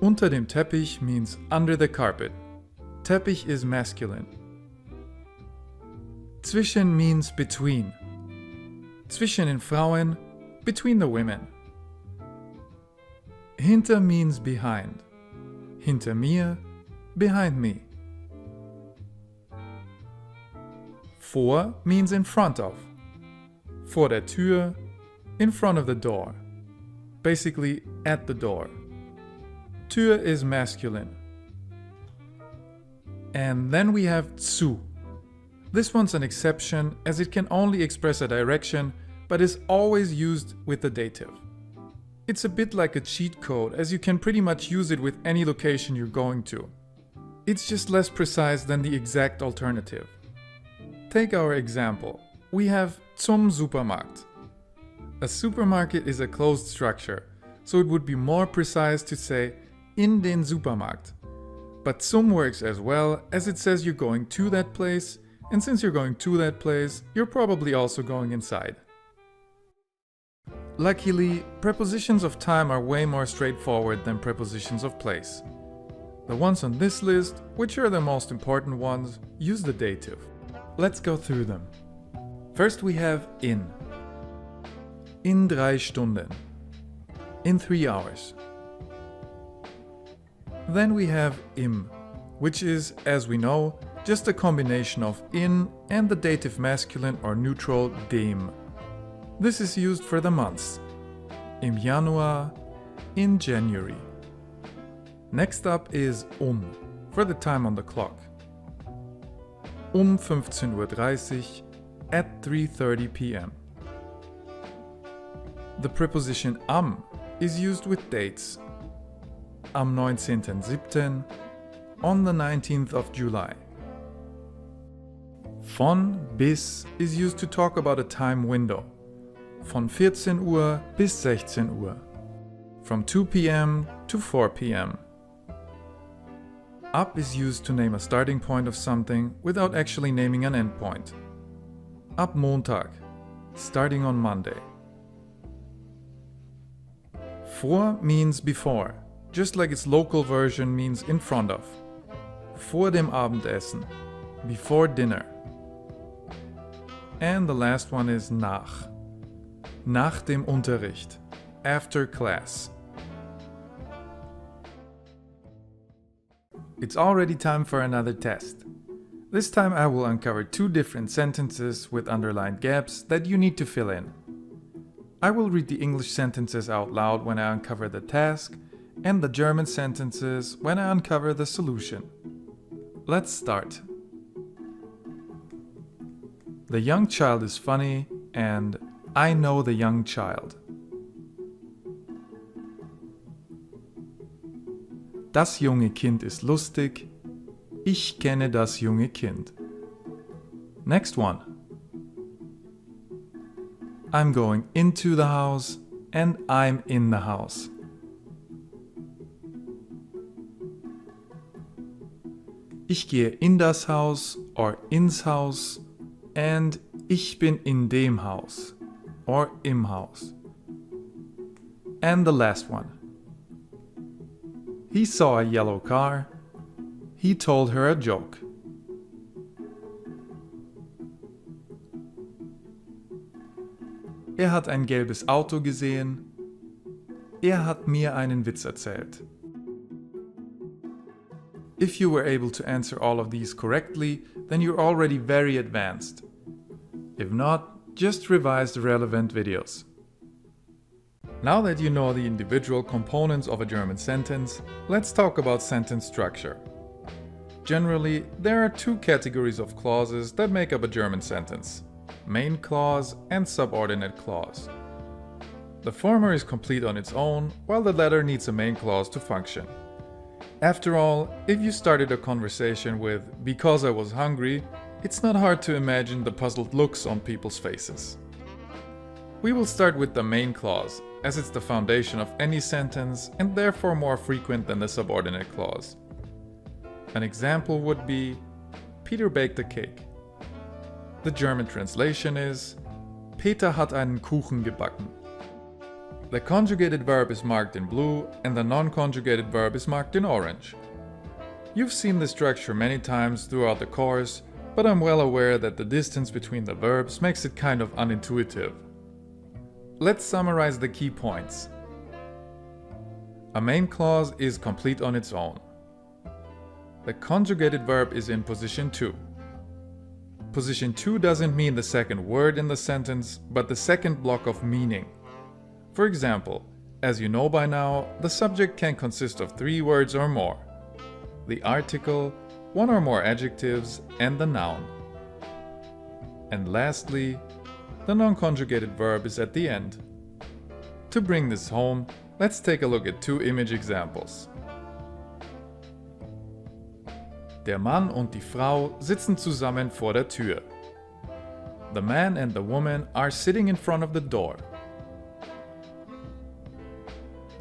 Unter dem Teppich means under the carpet. Teppich is masculine. Zwischen means between. Zwischen den Frauen, between the women. Hinter means behind. Hinter mir, behind me. Vor means in front of. Vor der Tür, in front of the door. Basically, at the door. Tür is masculine. And then we have zu. This one's an exception as it can only express a direction, but is always used with the dative. It's a bit like a cheat code as you can pretty much use it with any location you're going to. It's just less precise than the exact alternative. Take our example. We have zum Supermarkt. A supermarket is a closed structure, so it would be more precise to say in den Supermarkt. But zum works as well as it says you're going to that place, and since you're going to that place, you're probably also going inside. Luckily, prepositions of time are way more straightforward than prepositions of place. The ones on this list, which are the most important ones, use the dative. Let's go through them. First we have in. In 3 Stunden. In 3 hours. Then we have im, which is, as we know, just a combination of in and the dative masculine or neutral dem. This is used for the months. Im Januar, in January. Next up is for the time on the clock. 15:30 Uhr, at 3:30 p.m. The preposition am is used with dates. Am 19.07. On the 19th of July. Von bis is used to talk about a time window. Von 14 Uhr bis 16 Uhr. From 2 p.m. to 4 p.m. Ab is used to name a starting point of something without actually naming an end point. Ab Montag, starting on Monday. Vor means before, just like its local version means in front of. Vor dem Abendessen, before dinner. And the last one is nach. Nach dem Unterricht, after class. It's already time for another test. This time I will uncover 2 different sentences with underlined gaps that you need to fill in. I will read the English sentences out loud when I uncover the task, and the German sentences when I uncover the solution. Let's start. The young child is funny and I know the young child. Das junge Kind ist lustig. Ich kenne das junge Kind. Next one. I'm going into the house and I'm in the house. Ich gehe in das Haus or ins Haus and ich bin in dem Haus or im Haus. And the last one. He saw a yellow car. He told her a joke. Er hat ein gelbes Auto gesehen. Er hat mir einen Witz erzählt. If you were able to answer all of these correctly, then you're already very advanced. If not, just revise the relevant videos. Now that you know the individual components of a German sentence, let's talk about sentence structure. Generally, there are two categories of clauses that make up a German sentence: main clause and subordinate clause. The former is complete on its own, while the latter needs a main clause to function. After all, if you started a conversation with "because I was hungry," it's not hard to imagine the puzzled looks on people's faces. We will start with the main clause, as it's the foundation of any sentence and therefore more frequent than the subordinate clause. An example would be, Peter baked a cake. The German translation is, Peter hat einen Kuchen gebacken. The conjugated verb is marked in blue and the non-conjugated verb is marked in orange. You've seen this structure many times throughout the course, but I'm well aware that the distance between the verbs makes it kind of unintuitive. Let's summarize the key points. A main clause is complete on its own. The conjugated verb is in position 2. Position 2 doesn't mean the second word in the sentence, but the second block of meaning. For example, as you know by now, the subject can consist of 3 words or more: the article, 1 or more adjectives, and the noun. And lastly, the non-conjugated verb is at the end. To bring this home, let's take a look at 2 image examples. Der Mann und die Frau sitzen zusammen vor der Tür. The man and the woman are sitting in front of the door.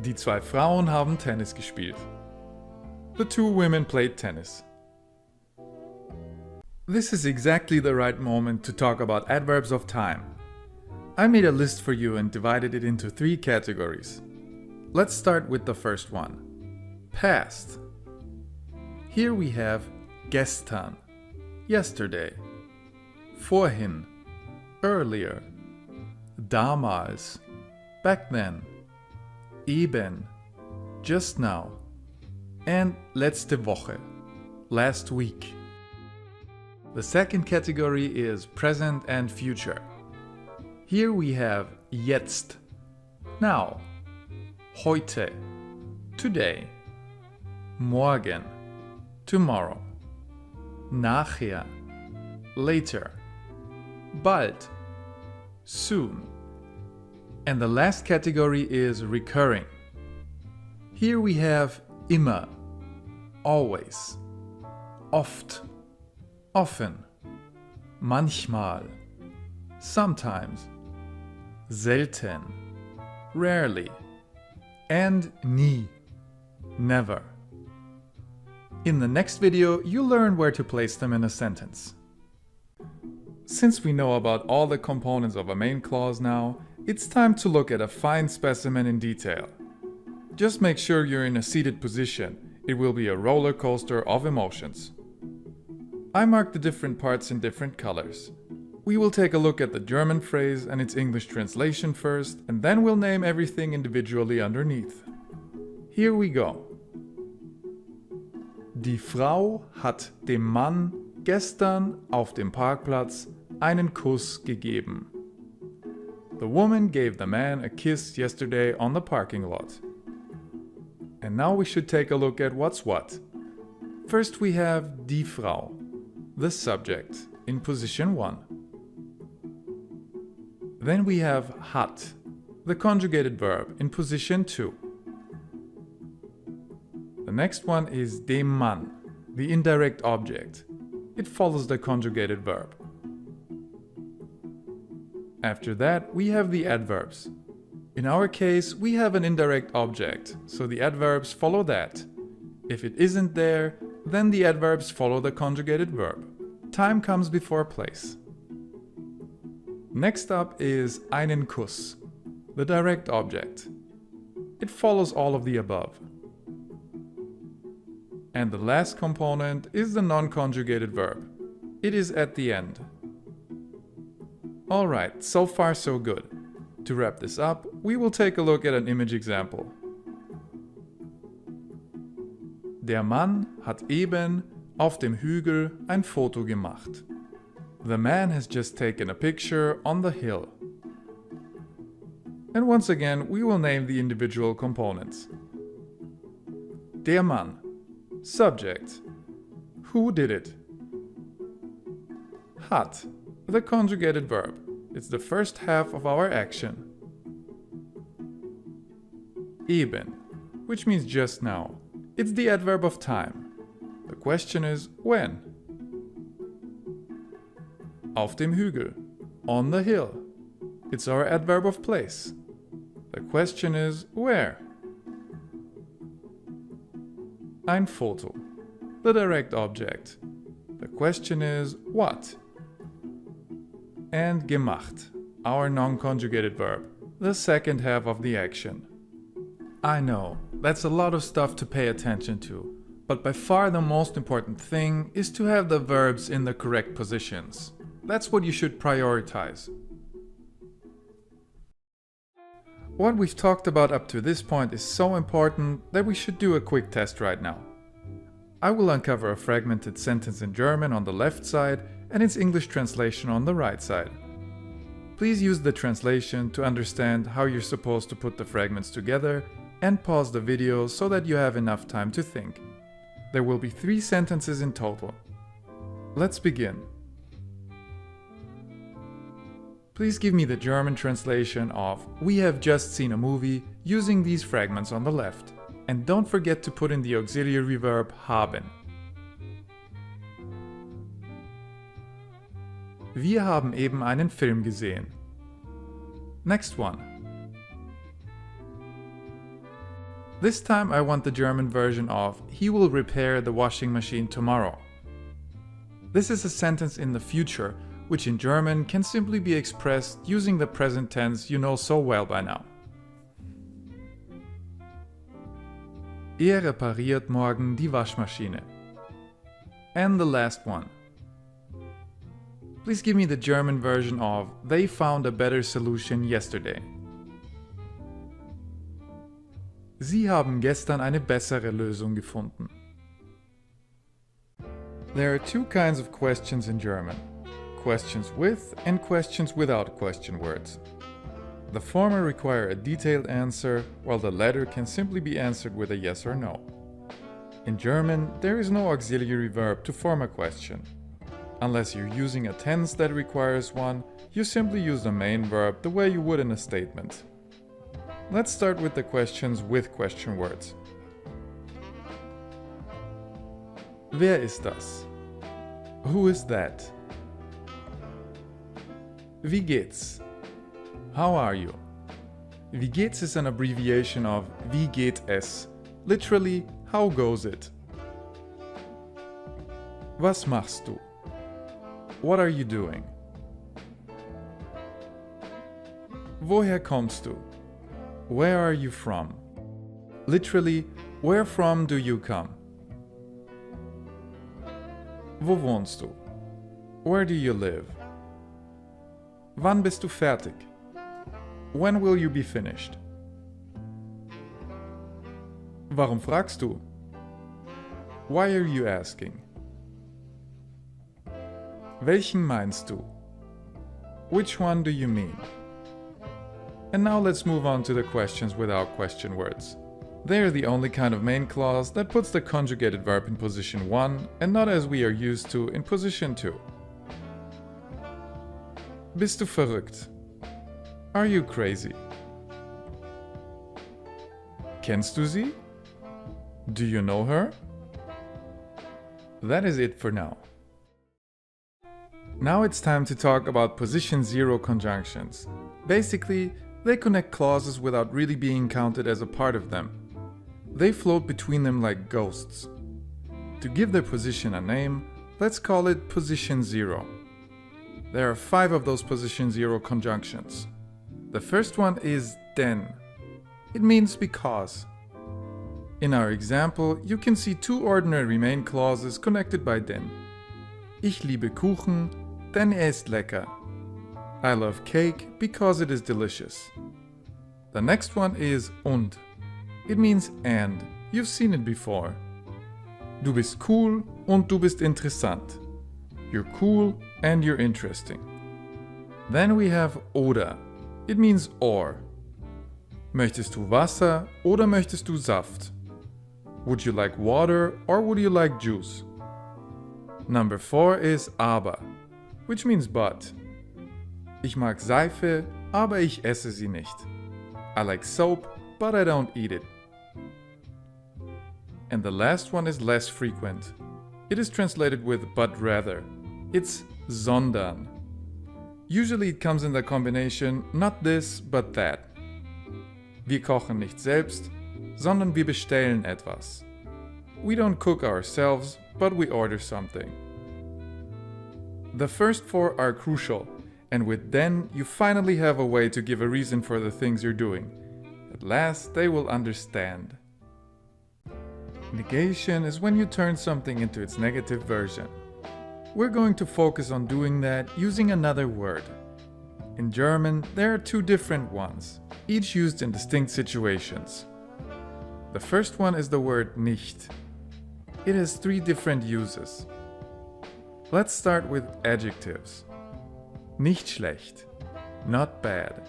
Die 2 Frauen haben Tennis gespielt. The 2 women played tennis. This is exactly the right moment to talk about adverbs of time. I made a list for you and divided it into 3 categories. Let's start with the first one. Past. Here we have gestern, yesterday. Vorhin, earlier. Damals, back then. Eben, just now. And letzte Woche, last week. The second category is present and future. Here we have jetzt, now. Heute, today. Morgen, tomorrow. Nachher, later. Bald, soon. And the last category is recurring. Here we have immer, always, oft, often, manchmal, sometimes, selten, rarely, and nie, never. In the next video, you'll learn where to place them in a sentence. Since we know about all the components of a main clause now, it's time to look at a fine specimen in detail. Just make sure you're in a seated position. It will be a roller coaster of emotions. I marked the different parts in different colors. We will take a look at the German phrase and its English translation first, and then we'll name everything individually underneath. Here we go. Die Frau hat dem Mann gestern auf dem Parkplatz einen Kuss gegeben. The woman gave the man a kiss yesterday on the parking lot. And now we should take a look at what's what. First we have die Frau, the subject, in position 1. Then we have hat, the conjugated verb, in position 2. The next one is dem Mann, the indirect object. It follows the conjugated verb. After that, we have the adverbs. In our case, we have an indirect object, so the adverbs follow that. If it isn't there, then the adverbs follow the conjugated verb. Time comes before place. Next up is einen Kuss, the direct object. It follows all of the above. And the last component is the non-conjugated verb. It is at the end. Alright, so far so good. To wrap this up, we will take a look at an image example. Der Mann hat eben auf dem Hügel ein Foto gemacht. The man has just taken a picture on the hill. And once again, we will name the individual components. Der Mann. Subject. Who did it? Hat. The conjugated verb. It's the first half of our action. Eben, which means just now. It's the adverb of time. The question is when. Auf dem Hügel. On the hill. It's our adverb of place. The question is where. Ein Foto. The direct object. The question is what. And gemacht, our non-conjugated verb, the second half of the action. I know, that's a lot of stuff to pay attention to, but by far the most important thing is to have the verbs in the correct positions. That's what you should prioritize. What we've talked about up to this point is so important that we should do a quick test right now. I will uncover a fragmented sentence in German on the left side and its English translation on the right side. Please use the translation to understand how you're supposed to put the fragments together and pause the video so that you have enough time to think. There will be 3 sentences in total. Let's begin. Please give me the German translation of "We have just seen a movie" using these fragments on the left. And don't forget to put in the auxiliary verb haben. Wir haben eben einen Film gesehen. Next one. This time I want the German version of "He will repair the washing machine tomorrow." This is a sentence in the future, which in German can simply be expressed using the present tense you know so well by now. Er repariert morgen die Waschmaschine. And the last one. Please give me the German version of "They found a better solution yesterday." Sie haben gestern eine bessere Lösung gefunden. There are 2 kinds of questions in German. Questions with and questions without question words. The former require a detailed answer, while the latter can simply be answered with a yes or no. In German, there is no auxiliary verb to form a question. Unless you're using a tense that requires one, you simply use the main verb the way you would in a statement. Let's start with the questions with question words. Wer ist das? Who is that? Wie geht's? How are you? Wie geht's is an abbreviation of Wie geht es? Literally, how goes it? Was machst du? What are you doing? Woher kommst du? Where are you from? Literally, where from do you come? Wo wohnst du? Where do you live? Wann bist du fertig? When will you be finished? Warum fragst du? Why are you asking? Welchen meinst du? Which one do you mean? And now let's move on to the questions without question words. They are the only kind of main clause that puts the conjugated verb in position 1 and not as we are used to in position 2. Bist du verrückt? Are you crazy? Kennst du sie? Do you know her? That is it for now. Now it's time to talk about position 0 conjunctions. Basically, they connect clauses without really being counted as a part of them. They float between them like ghosts. To give their position a name, let's call it position 0. There are 5 of those position 0 conjunctions. The first one is denn. It means because. In our example, you can see 2 ordinary main clauses connected by denn. Ich liebe Kuchen, denn er ist lecker. I love cake because it is delicious. The next one is und. It means and. You've seen it before. Du bist cool und du bist interessant. You're cool and you're interesting. Then we have oder. It means or. Möchtest du Wasser oder möchtest du Saft? Would you like water or would you like juice? Number 4 is aber, which means but. Ich mag Seife, aber ich esse sie nicht. I like soap, but I don't eat it. And the last one is less frequent. It is translated with but rather. It's sondern. Usually it comes in the combination not this, but that. Wir kochen nicht selbst, sondern wir bestellen etwas. We don't cook ourselves, but we order something. The first 4 are crucial, and with then you finally have a way to give a reason for the things you're doing. At last they will understand. Negation is when you turn something into its negative version. We're going to focus on doing that using another word. In German, there are 2 different ones, each used in distinct situations. The first one is the word nicht. It has 3 different uses. Let's start with adjectives. Nicht schlecht, not bad.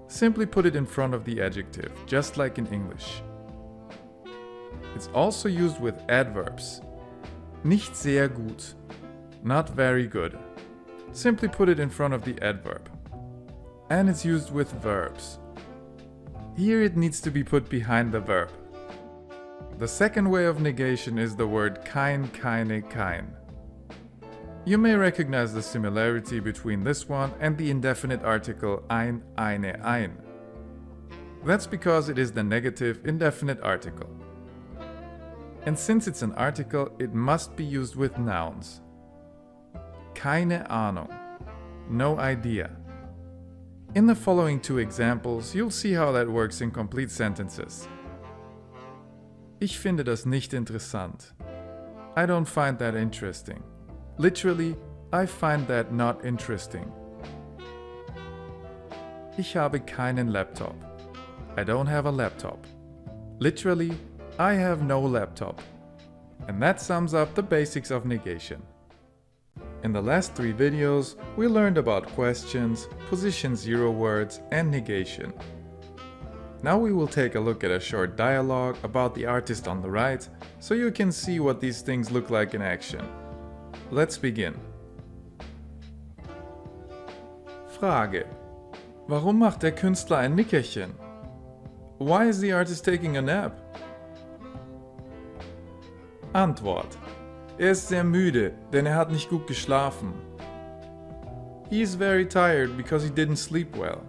Simply put it in front of the adjective, just like in English. It's also used with adverbs. Nicht sehr gut, not very good. Simply put it in front of the adverb. And it's used with verbs. Here it needs to be put behind the verb. The second way of negation is the word kein, keine, kein. You may recognize the similarity between this one and the indefinite article ein, eine, ein. That's because it is the negative indefinite article. And since it's an article, it must be used with nouns. Keine Ahnung, no idea. In the following 2 examples, you'll see how that works in complete sentences. Ich finde das nicht interessant. I don't find that interesting. Literally, I find that not interesting. Ich habe keinen Laptop. I don't have a laptop. Literally, I have no laptop. And that sums up the basics of negation. In the last 3 videos, we learned about questions, position 0 words, and negation. Now we will take a look at a short dialogue about the artist on the right, so you can see what these things look like in action. Let's begin. Frage: Warum macht der Künstler ein Nickerchen? Why is the artist taking a nap? Antwort: Er ist sehr müde, denn er hat nicht gut geschlafen. He is very tired because he didn't sleep well.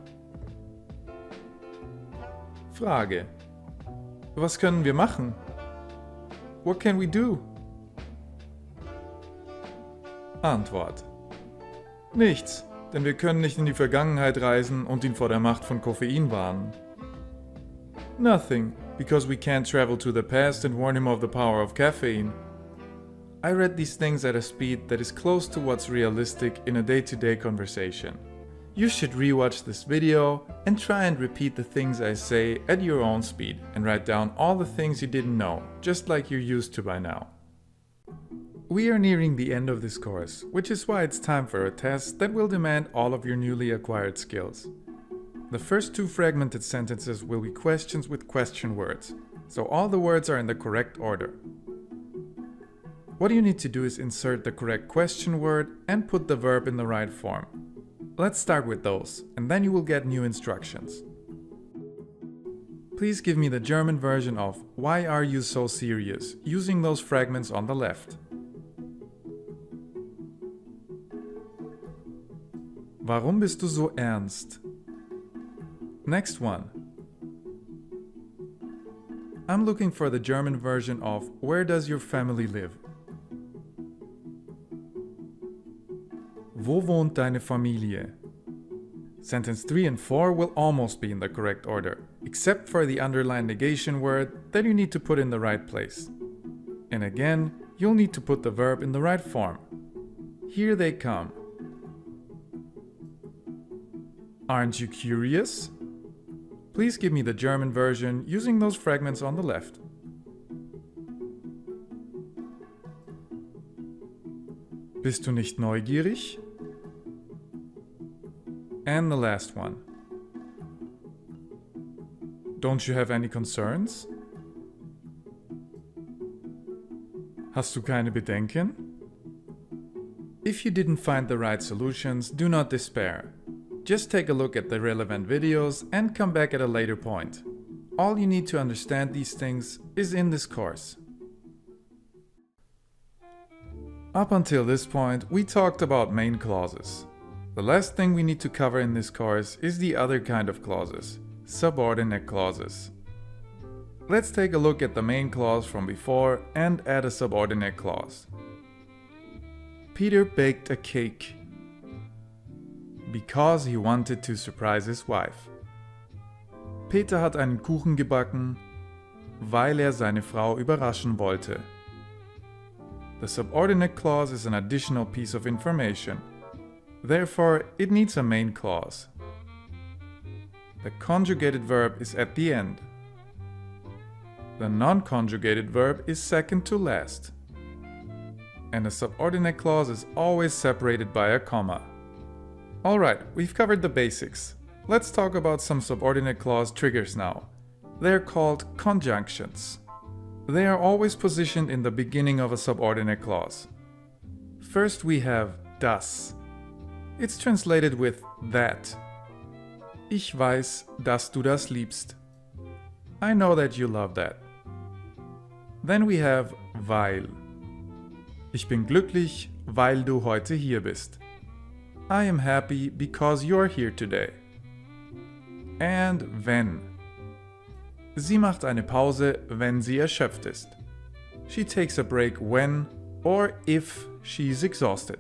Frage: Was können wir machen? What can we do? Antwort: Nichts, denn wir können nicht in die Vergangenheit reisen und ihn vor der Macht von Koffein warnen. Nothing, because we can't travel to the past and warn him of the power of caffeine. I read these things at a speed that is close to what's realistic in a day-to-day conversation. You should rewatch this video and try and repeat the things I say at your own speed and write down all the things you didn't know, just like you're used to by now. We are nearing the end of this course, which is why it's time for a test that will demand all of your newly acquired skills. The first 2 fragmented sentences will be questions with question words, so all the words are in the correct order. What you need to do is insert the correct question word and put the verb in the right form. Let's start with those, and then you will get new instructions. Please give me the German version of "Why are you so serious?" using those fragments on the left. Warum bist du so ernst? Next one. I'm looking for the German version of "Where does your family live?" Wo wohnt deine Familie? Sentence 3 and 4 will almost be in the correct order, except for the underlined negation word that you need to put in the right place. And again, you'll need to put the verb in the right form. Here they come. Aren't you curious? Please give me the German version using those fragments on the left. Bist du nicht neugierig? And the last one. Don't you have any concerns? Hast du keine Bedenken? If you didn't find the right solutions, do not despair. Just take a look at the relevant videos and come back at a later point. All you need to understand these things is in this course. Up until this point, we talked about main clauses. The last thing we need to cover in this course is the other kind of clauses, subordinate clauses. Let's take a look at the main clause from before and add a subordinate clause. Peter baked a cake because he wanted to surprise his wife. Peter hat einen Kuchen gebacken, weil seine Frau überraschen wollte. The subordinate clause is an additional piece of information. Therefore, it needs a main clause. The conjugated verb is at the end. The non-conjugated verb is second to last. And a subordinate clause is always separated by a comma. Alright, we've covered the basics. Let's talk about some subordinate clause triggers now. They're called conjunctions. They are always positioned in the beginning of a subordinate clause. First we have das. It's translated with that. Ich weiß, dass du das liebst. I know that you love that. Then we have weil. Ich bin glücklich, weil du heute hier bist. I am happy because you're here today. And wenn. Sie macht eine Pause, wenn sie erschöpft ist. She takes a break when or if she's exhausted.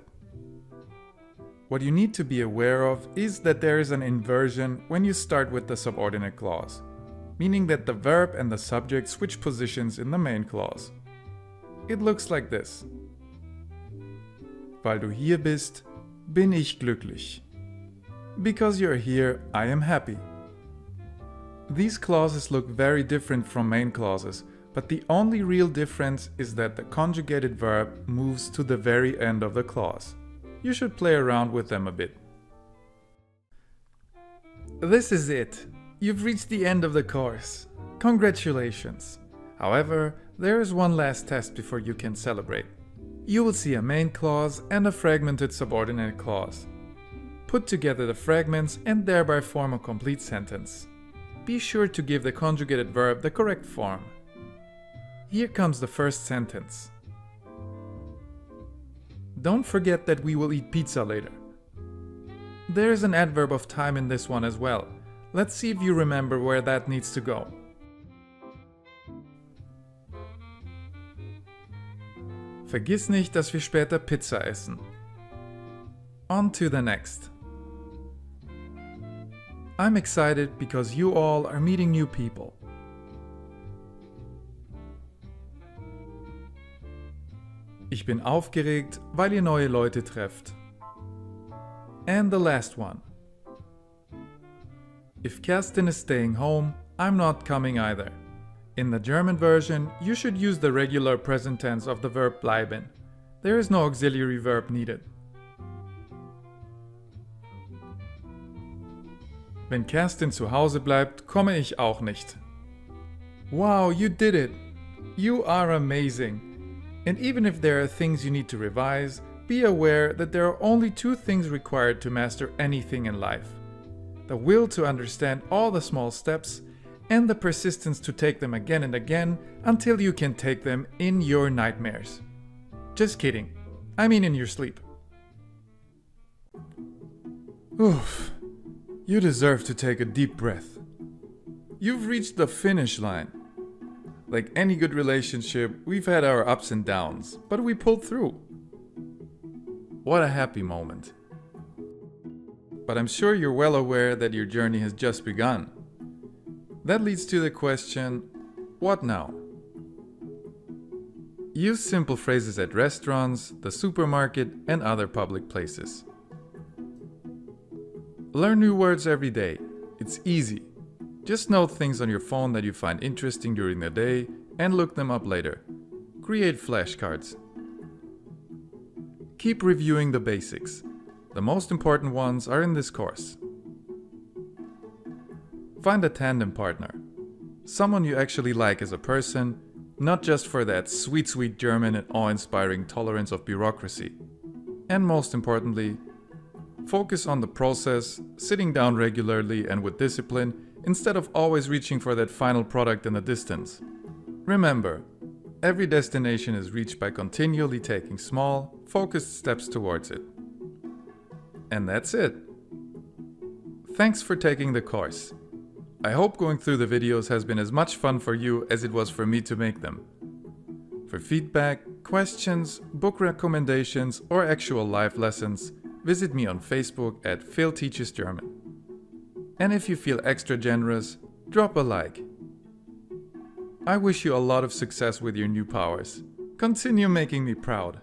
What you need to be aware of is that there is an inversion when you start with the subordinate clause, meaning that the verb and the subject switch positions in the main clause. It looks like this. Weil du hier bist, bin ich glücklich. Because you're here, I am happy. These clauses look very different from main clauses, but the only real difference is that the conjugated verb moves to the very end of the clause. You should play around with them a bit. This is it. You've reached the end of the course. Congratulations. However, there is one last test before you can celebrate. You will see a main clause and a fragmented subordinate clause. Put together the fragments and thereby form a complete sentence. Be sure to give the conjugated verb the correct form. Here comes the first sentence. Don't forget that we will eat pizza later. There is an adverb of time in this one as well. Let's see if you remember where that needs to go. Vergiss nicht, dass wir später Pizza essen. On to the next. I'm excited because you all are meeting new people. Ich bin aufgeregt, weil ihr neue Leute trefft. And the last one. If Kerstin is staying home, I'm not coming either. In the German version, you should use the regular present tense of the verb bleiben. There is no auxiliary verb needed. Wenn Kerstin zu Hause bleibt, komme ich auch nicht. Wow, you did it! You are amazing! And even if there are things you need to revise, be aware that there are only two things required to master anything in life: the will to understand all the small steps and the persistence to take them again and again until you can take them in your nightmares. Just kidding. I mean in your sleep. Oof. You deserve to take a deep breath. You've reached the finish line. Like any good relationship, we've had our ups and downs, but we pulled through. What a happy moment. But I'm sure you're well aware that your journey has just begun. That leads to the question, what now? Use simple phrases at restaurants, the supermarket, and other public places. Learn new words every day. It's easy. Just note things on your phone that you find interesting during the day and look them up later. Create flashcards. Keep reviewing the basics. The most important ones are in this course. Find a tandem partner. Someone you actually like as a person, not just for that sweet German and awe-inspiring tolerance of bureaucracy. And most importantly, focus on the process, sitting down regularly and with discipline, instead of always reaching for that final product in the distance. Remember, every destination is reached by continually taking small, focused steps towards it. And that's it. Thanks for taking the course. I hope going through the videos has been as much fun for you as it was for me to make them. For feedback, questions, book recommendations, or actual live lessons, visit me on Facebook at Phil Teaches German. And if you feel extra generous, drop a like. I wish you a lot of success with your new powers. Continue making me proud.